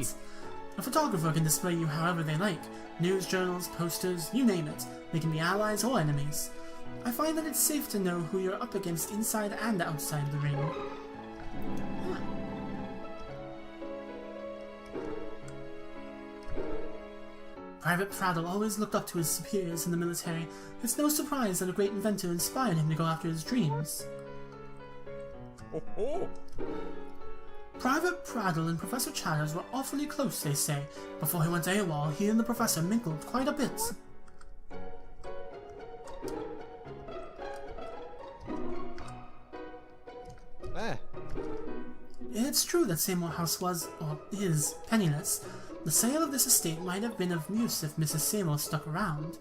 A photographer can display you however they like. News journals, posters, you name it. They can be allies or enemies. I find that it's safe to know who you're up against inside and outside the ring. Private Prattle always looked up to his superiors in the military. It's no surprise that a great inventor inspired him to go after his dreams. Private Prattle and Professor Chatters were awfully close, they say. Before he went AWOL, he and the professor mingled quite a bit. It's true that Seymour House was, or is, penniless. The sale of this estate might have been of use if Mrs. Seymour stuck around.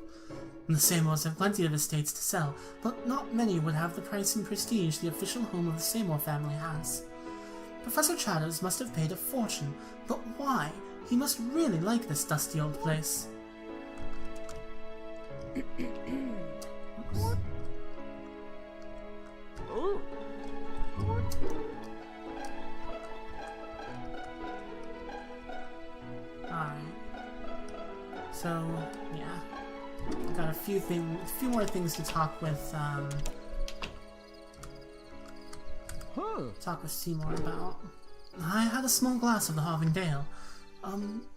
The Seymours have plenty of estates to sell, but not many would have the price and prestige the official home of the Seymour family has. Professor Chatters must have paid a fortune, but why? He must really like this dusty old place. Alright. So, yeah. I got a few more things to talk with, talk with Seymour about. I had a small glass of the Harving Dale.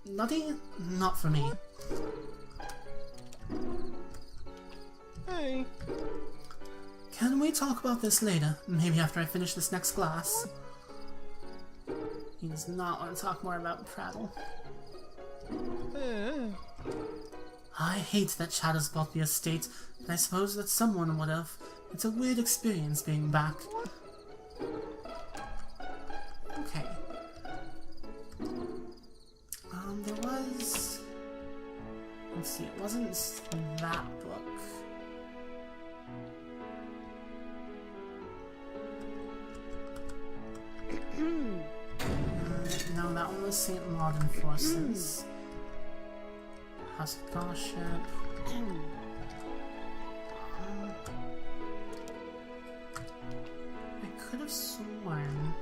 Nutty? Not for me. Hey. Can we talk about this later? Maybe after I finish this next glass? He does not want to talk more about Prattle. I hate that Chatters bought the estate, but I suppose that someone would have. It's a weird experience being back. Okay. There was... Let's see, it wasn't that book. No, that one was St. Maudin Forces. House of Gossip. I could have sworn.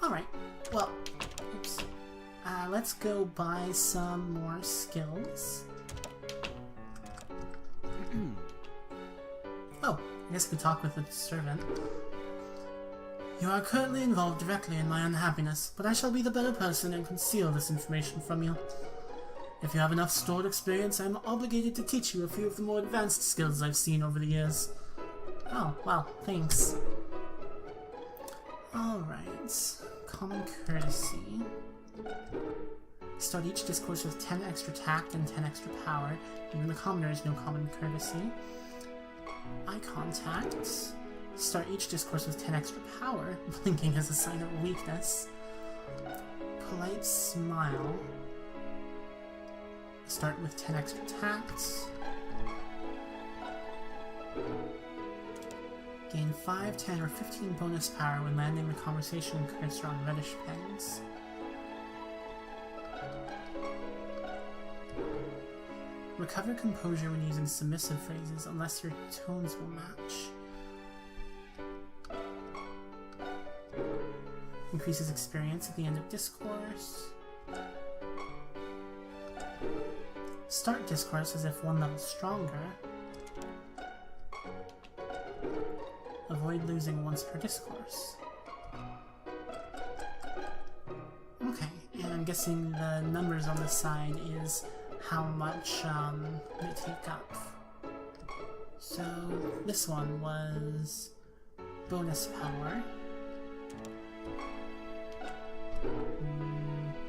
Alright, well, oops. Let's go buy some more skills. Oh, I guess we talk with the servant. You are currently involved directly in my unhappiness, but I shall be the better person and conceal this information from you. If you have enough stored experience, I am obligated to teach you a few of the more advanced skills I've seen over the years. Oh, well, thanks. Alright. Common courtesy. Start each discourse with 10 extra tact and 10 extra power. Even the commoner is no common courtesy. Eye contact. Start each discourse with 10 extra power. Blinking is a sign of weakness. Polite smile. Start with 10 extra tact. Gain 5, 10, or 15 bonus power when landing the conversation cursor on reddish pens. Recover composure when using submissive phrases unless your tones will match. Increases experience at the end of discourse. Start discourse as if one level stronger. Avoid losing once per discourse. Okay, and I'm guessing the numbers on this side is how much they take up. So this one was bonus power.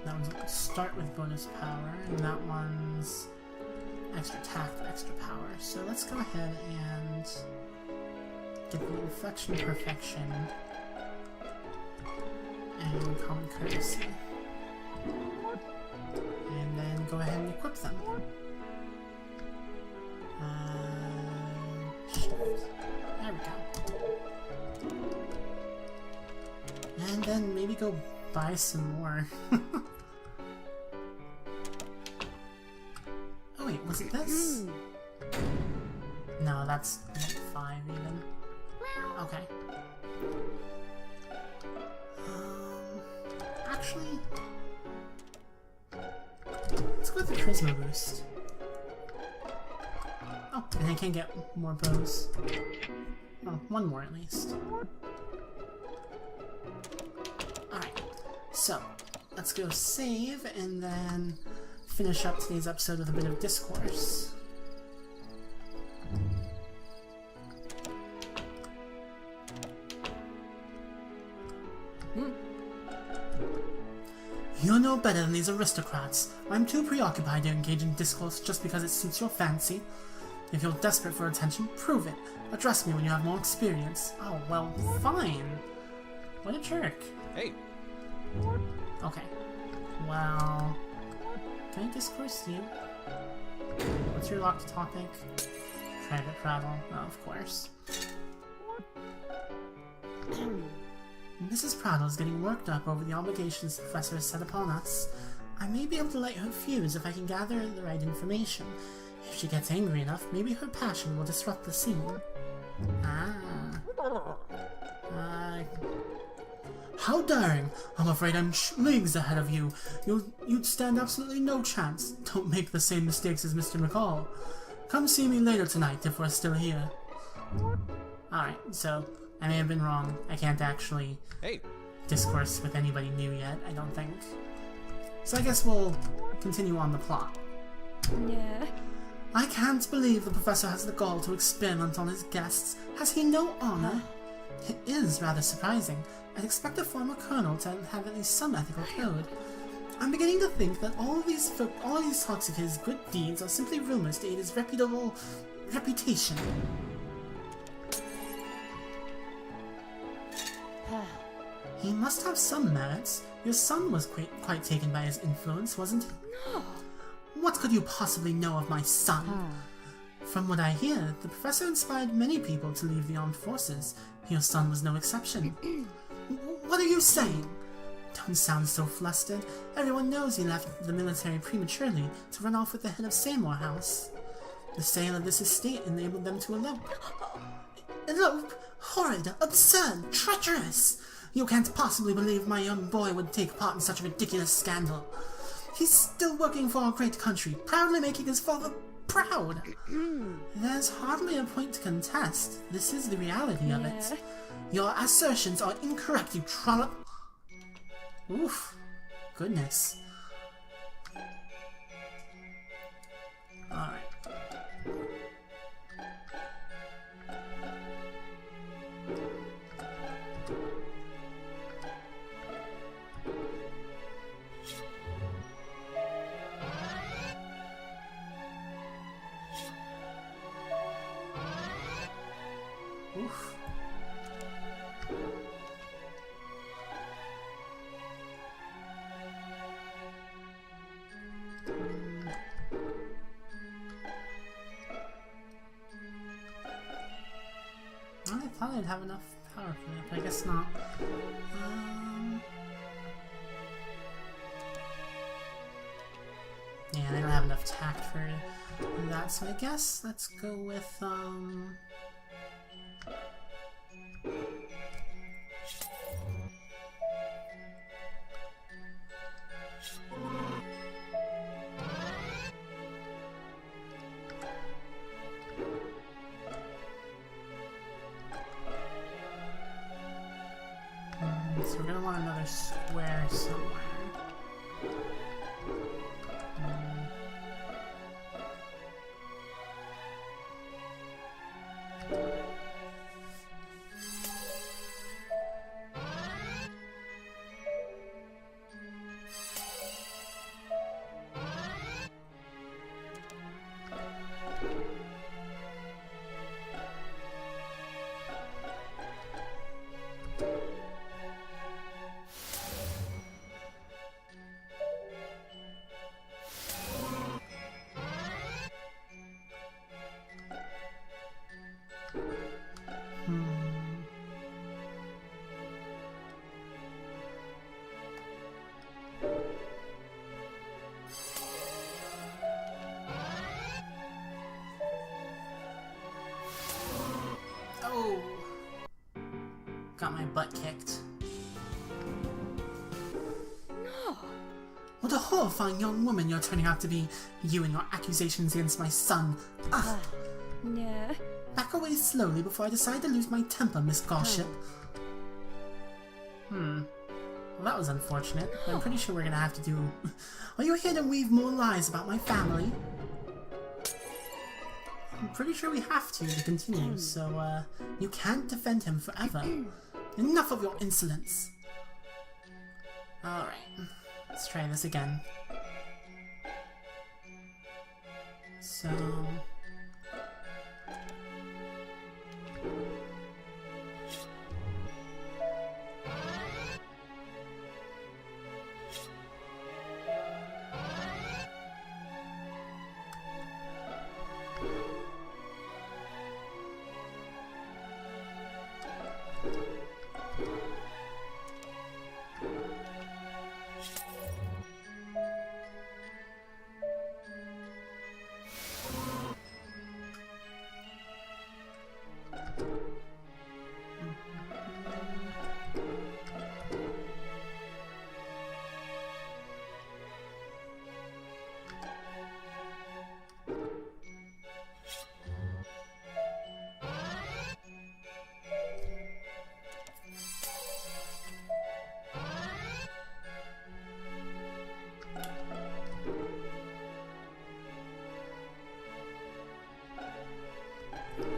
That one's start with bonus power, and that one's extra tact, extra power. So let's go ahead and get the inflection perfection and common courtesy. And then go ahead and equip them. Shift. There we go. And then maybe go buy some more. Oh wait, was it this? No, that's like 5 even. Okay. Actually, let's go with the charisma boost. Oh, and I can get more bows. Oh, one more at least. Alright, so let's go save and then finish up today's episode with a bit of discourse. You're no better than these aristocrats. I'm too preoccupied to engage in discourse just because it suits your fancy. If you're desperate for attention, prove it. Address me when you have more experience. Oh, well, fine. What a jerk. Hey. Okay. Well... Can I discourse you? What's your locked topic? Private travel. Oh, of course. Mrs. Prattle is getting worked up over the obligations the professor has set upon us. I may be able to light her fuse if I can gather the right information. If she gets angry enough, maybe her passion will disrupt the scene. How daring! I'm afraid I'm leagues ahead of you. You'd stand absolutely no chance. Don't make the same mistakes as Mr. McCall. Come see me later tonight if we're still here. Alright, so I may have been wrong. I can't actually discourse with anybody new yet, I don't think. So I guess we'll continue on the plot. Yeah. I can't believe the professor has the gall to experiment on his guests. Has he no honor? It is rather surprising. I'd expect a former colonel to have at least some ethical code. I'm beginning to think that all these talks of his good deeds are simply rumors to aid his reputable reputation. He must have some merits. Your son was quite taken by his influence, wasn't he? No. What could you possibly know of my son? From what I hear, the professor inspired many people to leave the armed forces. Your son was no exception. What are you saying? Don't sound so flustered. Everyone knows he left the military prematurely to run off with the head of Seymour House. The sale of this estate enabled them to elope. Elope? Horrid, absurd, treacherous! You can't possibly believe my young boy would take part in such a ridiculous scandal. He's still working for our great country, proudly making his father proud. There's hardly a point to contest. This is the reality of it. Your assertions are incorrect, you trollop. Oof. Goodness. Alright. Oof. I thought I'd have enough power for that, but I guess not. Yeah, they don't have enough tact for that, so I guess let's go with, so we're gonna want another square somewhere. butt kicked. No. What a horrifying young woman you're turning out to be, you and your accusations against my son. Ugh! Yeah. Back away slowly before I decide to lose my temper, Miss Garship. Well, that was unfortunate. I'm pretty sure we're gonna have to do... Are you here to weave more lies about my family? I'm pretty sure we have to continue, so, you can't defend him forever. Enough of your insolence! Alright, let's try this again. So...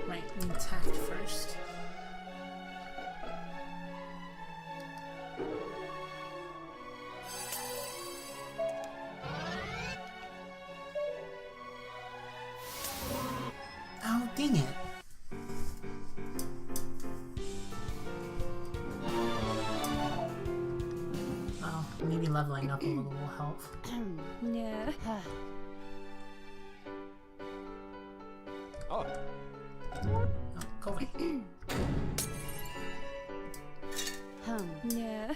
Right, we attacked first. Oh, dang it. Oh, maybe leveling up a little will help. Yeah. Oh. Oh, go away. Yeah.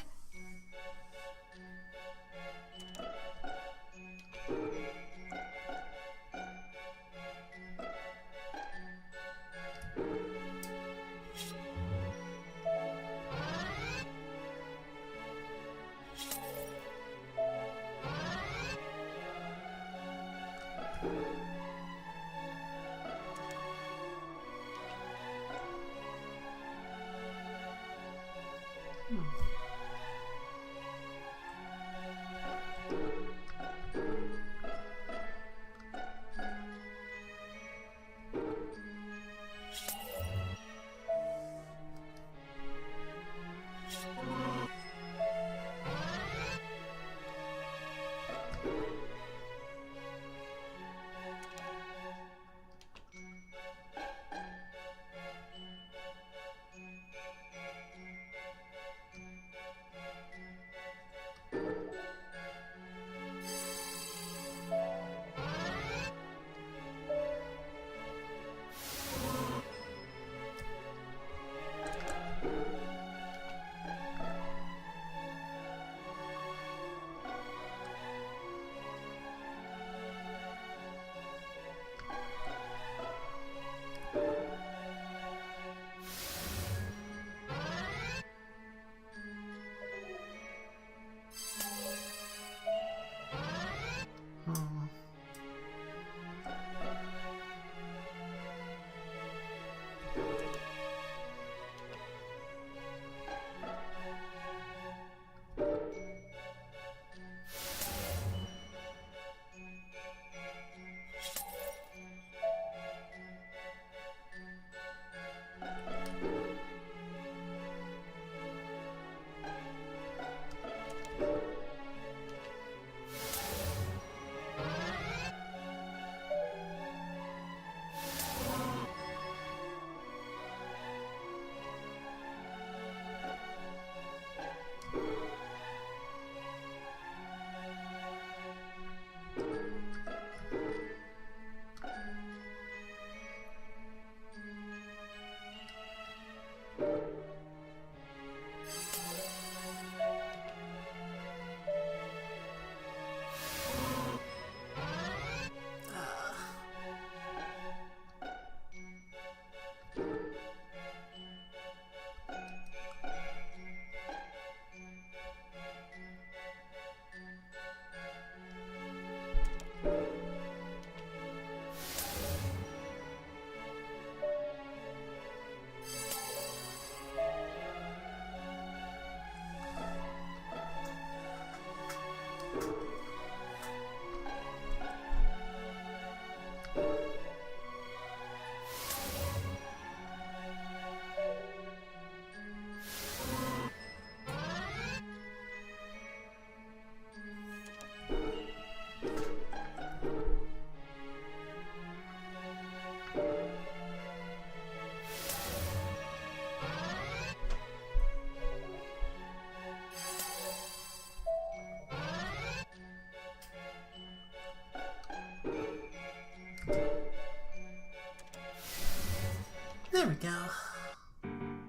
There we go.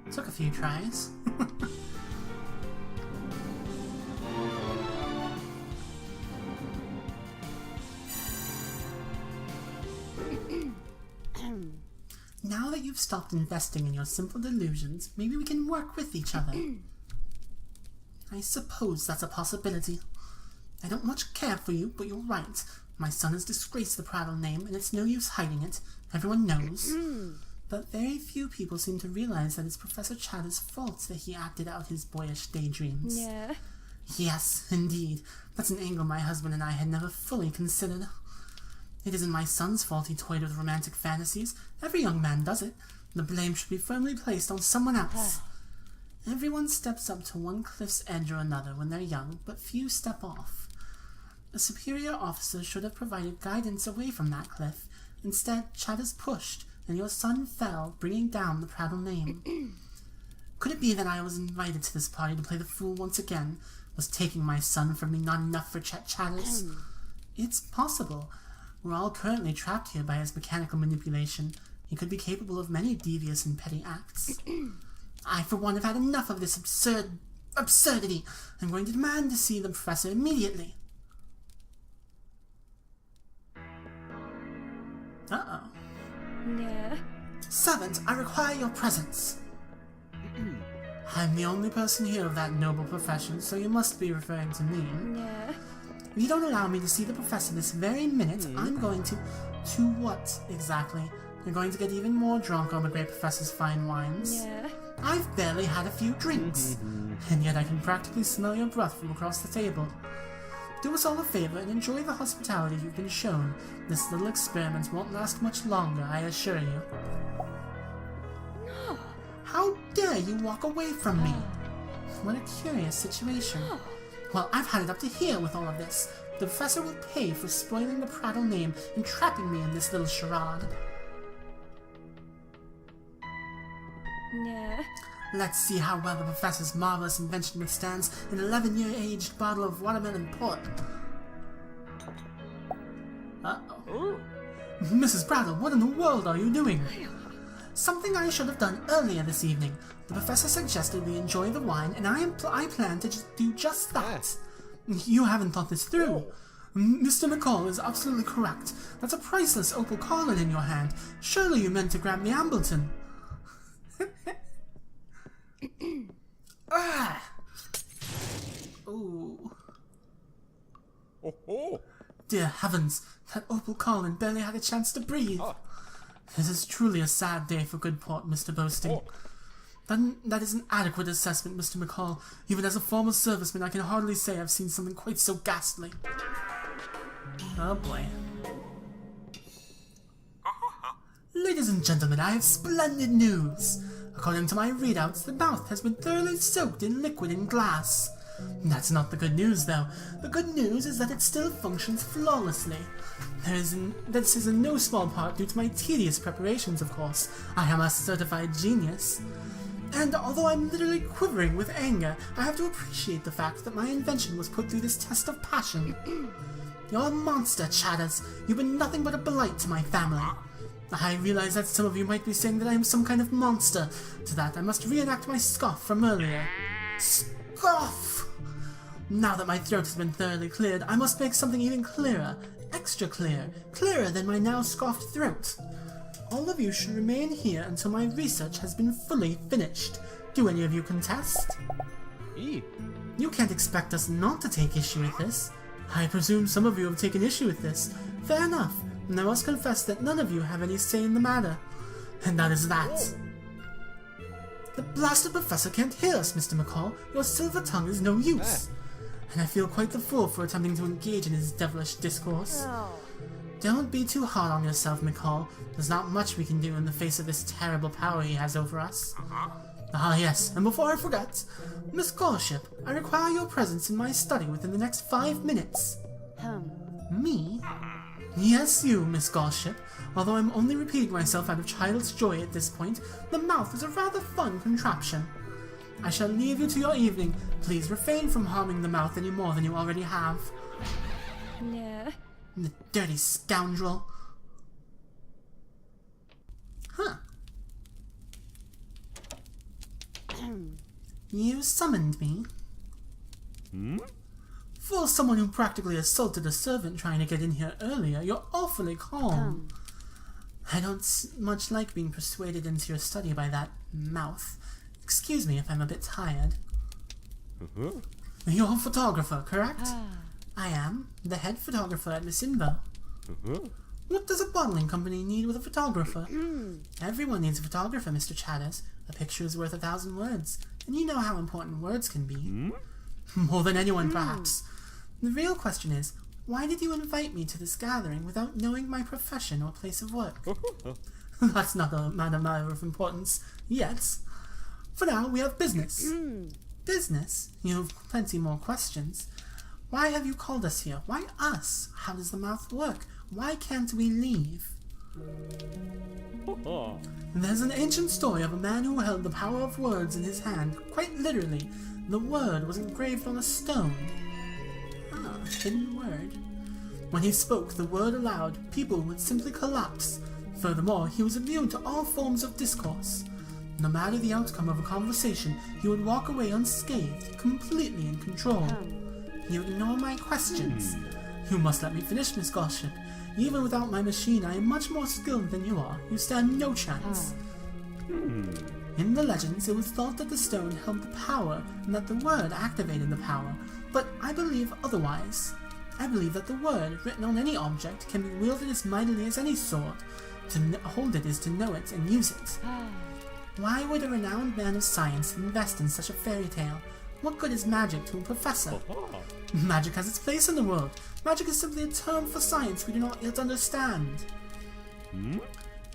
Took a few tries. Now that you've stopped investing in your simple delusions, maybe we can work with each other. I suppose that's a possibility. I don't much care for you, but you're right. My son has disgraced the Prattle name, and it's no use hiding it. Everyone knows. But very few people seem to realize that it's Professor Chatter's fault that he acted out his boyish daydreams. Yeah. Yes, indeed. That's an angle my husband and I had never fully considered. It isn't my son's fault he toyed with romantic fantasies. Every young man does it. The blame should be firmly placed on someone else. Everyone steps up to one cliff's edge or another when they're young, but few step off. A superior officer should have provided guidance away from that cliff. Instead, Chatter's pushed, and your son fell, bringing down the Prattle name. Could it be that I was invited to this party to play the fool once again? Was taking my son from me not enough for Chet Chatters? It's possible. We're all currently trapped here by his mechanical manipulation. He could be capable of many devious and petty acts. I, for one, have had enough of this absurdity. I'm going to demand to see the professor immediately. Uh-oh. Yeah. Servant, I require your presence. I'm the only person here of that noble profession, so you must be referring to me. Yeah. If you don't allow me to see the professor this very minute, I'm going to... To what, exactly? You're going to get even more drunk on the great professor's fine wines? Yeah. I've barely had a few drinks, and yet I can practically smell your breath from across the table. Do us all a favor and enjoy the hospitality you've been shown. This little experiment won't last much longer, I assure you. No. How dare you walk away from me? What a curious situation. Well, I've had it up to here with all of this. The professor will pay for spoiling the Prattle name and trapping me in this little charade. Yeah. Let's see how well the professor's marvelous invention withstands an 11-year-aged bottle of watermelon port. Uh-oh. Mrs. Prattle, what in the world are you doing? Something I should have done earlier this evening. The professor suggested we enjoy the wine, and I plan to do just that. You haven't thought this through. Mr. McCall is absolutely correct. That's a priceless opal collar in your hand. Surely you meant to grab the Ambleton. Ah! Ooh. Oh. Dear heavens, that opal Colin barely had a chance to breathe. This is truly a sad day for good port, Mr. Boasting. That is an adequate assessment, Mr. McCall. Even as a former serviceman, I can hardly say I've seen something quite so ghastly. Oh boy. Ladies and gentlemen, I have splendid news. According to my readouts, the mouth has been thoroughly soaked in liquid and glass. That's not the good news, though. The good news is that it still functions flawlessly. This is in no small part due to my tedious preparations, of course. I am a certified genius. And although I'm literally quivering with anger, I have to appreciate the fact that my invention was put through this test of passion. You're a monster, Chatters. You've been nothing but a blight to my family. I realize that some of you might be saying that I am some kind of monster. To that, I must reenact my scoff from earlier. Scoff! Now that my throat has been thoroughly cleared, I must make something even clearer. Extra clear. Clearer than my now scoffed throat. All of you should remain here until my research has been fully finished. Do any of you contest? You can't expect us not to take issue with this. I presume some of you have taken issue with this. Fair enough. And I must confess that none of you have any say in the matter. And that is that. The blasted professor can't hear us, Mr. McCall. Your silver tongue is no use. And I feel quite the fool for attempting to engage in his devilish discourse. Don't be too hard on yourself, McCall. There's not much we can do in the face of this terrible power he has over us. Ah yes, and before I forget, Miss Gorship, I require your presence in my study within the next 5 minutes. Me? Yes, you, Miss Gorship. Although I'm only repeating myself out of child's joy at this point, the mouth is a rather fun contraption. I shall leave you to your evening. Please refrain from harming the mouth any more than you already have. Yeah. The dirty scoundrel. Huh. You summoned me? For someone who practically assaulted a servant trying to get in here earlier, you're awfully calm. I don't much like being persuaded into your study by that mouth. Excuse me if I'm a bit tired. You're a photographer, correct? I am, the head photographer at Miss Invo. What does a bottling company need with a photographer? Everyone needs a photographer, Mr. Chatters. A picture is worth 1,000 words, and you know how important words can be. More than anyone, perhaps. The real question is, why did you invite me to this gathering without knowing my profession or place of work? That's not a matter of importance yet. For now, we have business. Business? You have plenty more questions. Why have you called us here? Why us? How does the mouth work? Why can't we leave? There's an ancient story of a man who held the power of words in his hand. Quite literally, the word was engraved on a stone. Hidden word. When he spoke the word aloud, people would simply collapse. Furthermore, he was immune to all forms of discourse. No matter the outcome of a conversation, he would walk away unscathed, completely in control. You ignore my questions. You must let me finish, Miss Gossip. Even without my machine, I am much more skilled than you are. You stand no chance. In the legends, it was thought that the stone held the power and that the word activated the power, but I believe otherwise. I believe that the word, written on any object, can be wielded as mightily as any sword. To hold it is to know it and use it. Why would a renowned man of science invest in such a fairy tale? What good is magic to a professor? Magic has its place in the world. Magic is simply a term for science we do not yet understand.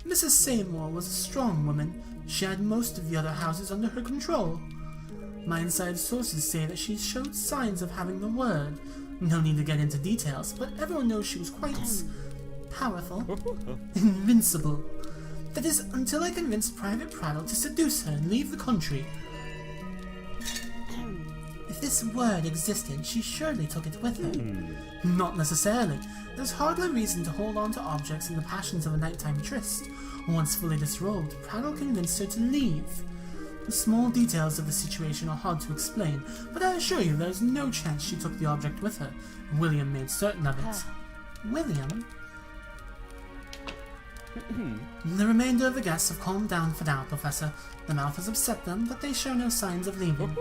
Mrs. Seymour was a strong woman. She had most of the other houses under her control. My inside sources say that she showed signs of having the word. No need to get into details, but everyone knows she was quite powerful. Invincible. That is, until I convinced Private Prattle to seduce her and leave the country. If this word existed, she surely took it with her. Not necessarily. There's hardly reason to hold on to objects in the passions of a nighttime tryst. Once fully disrobed, Prattle convinced her to leave. The small details of the situation are hard to explain, but I assure you there's no chance she took the object with her. William made certain of it. William? The remainder of the guests have calmed down for now, Professor. The mouth has upset them, but they show no signs of leaving.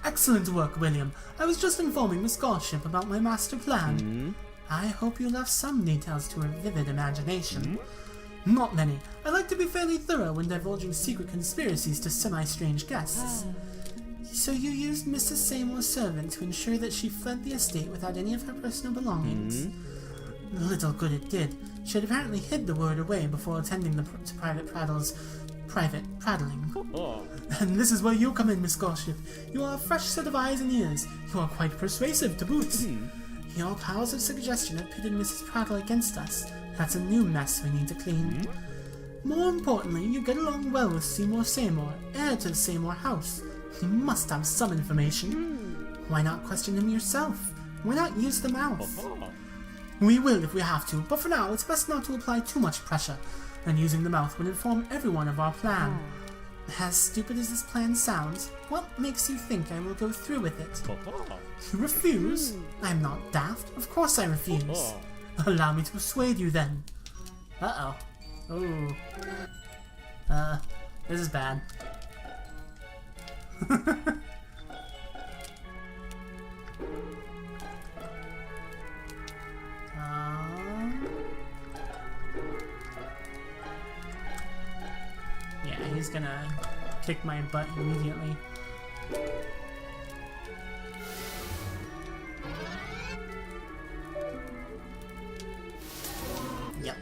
Excellent work, William. I was just informing Miss Gossip about my master plan. I hope you left some details to her vivid imagination. Not many. I like to be fairly thorough when divulging secret conspiracies to semi-strange guests. So you used Mrs. Seymour's servant to ensure that she fled the estate without any of her personal belongings? Little good it did. She had apparently hid the word away before attending to Private Prattle's private prattling. And this is where you come in, Miss Gossip. You are a fresh set of eyes and ears. You are quite persuasive to boot. Your powers of suggestion have pitted Mrs. Prattle against us. That's a new mess we need to clean. More importantly, you get along well with Seymour, heir to the Seymour house. He must have some information. Why not question him yourself? Why not use the mouth? We will if we have to, but for now it's best not to apply too much pressure, and using the mouth would inform everyone of our plan. As stupid as this plan sounds, what makes you think I will go through with it? You refuse? I'm not daft. Of course I refuse. Allow me to persuade you then. Uh-oh. Ooh. This is bad. Yeah, he's gonna kick my butt immediately. Yep.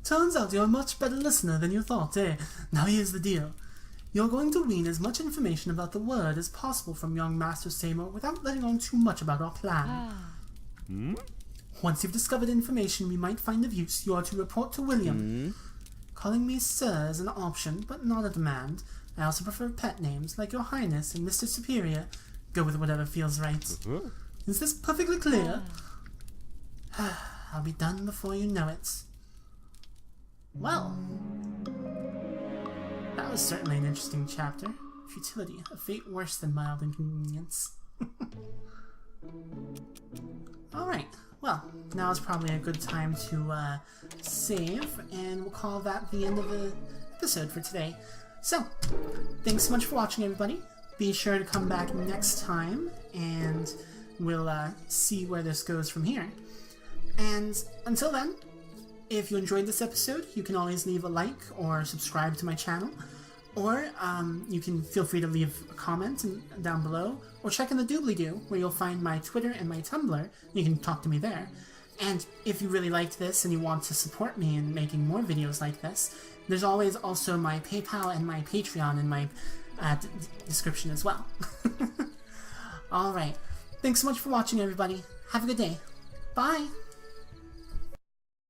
Turns out you're a much better listener than you thought, eh? Now here's the deal. You're going to wean as much information about the word as possible from young Master Seymour without letting on too much about our plan. Once you've discovered information we might find of use, you are to report to William. Calling me Sir is an option, but not a demand. I also prefer pet names, like Your Highness and Mr. Superior. Go with whatever feels right. Is this perfectly clear? I'll be done before you know it. Well, that was certainly an interesting chapter. Futility, a fate worse than mild inconvenience. Alright, well, now is probably a good time to save, and we'll call that the end of the episode for today. So, thanks so much for watching, everybody. Be sure to come back next time, and we'll see where this goes from here. And until then, if you enjoyed this episode, you can always leave a like or subscribe to my channel. Or you can feel free to leave a comment down below, or check in the doobly-doo, where you'll find my Twitter and my Tumblr. You can talk to me there. And if you really liked this and you want to support me in making more videos like this, there's always also my PayPal and my Patreon in my description as well. Alright, thanks so much for watching, everybody. Have a good day. Bye!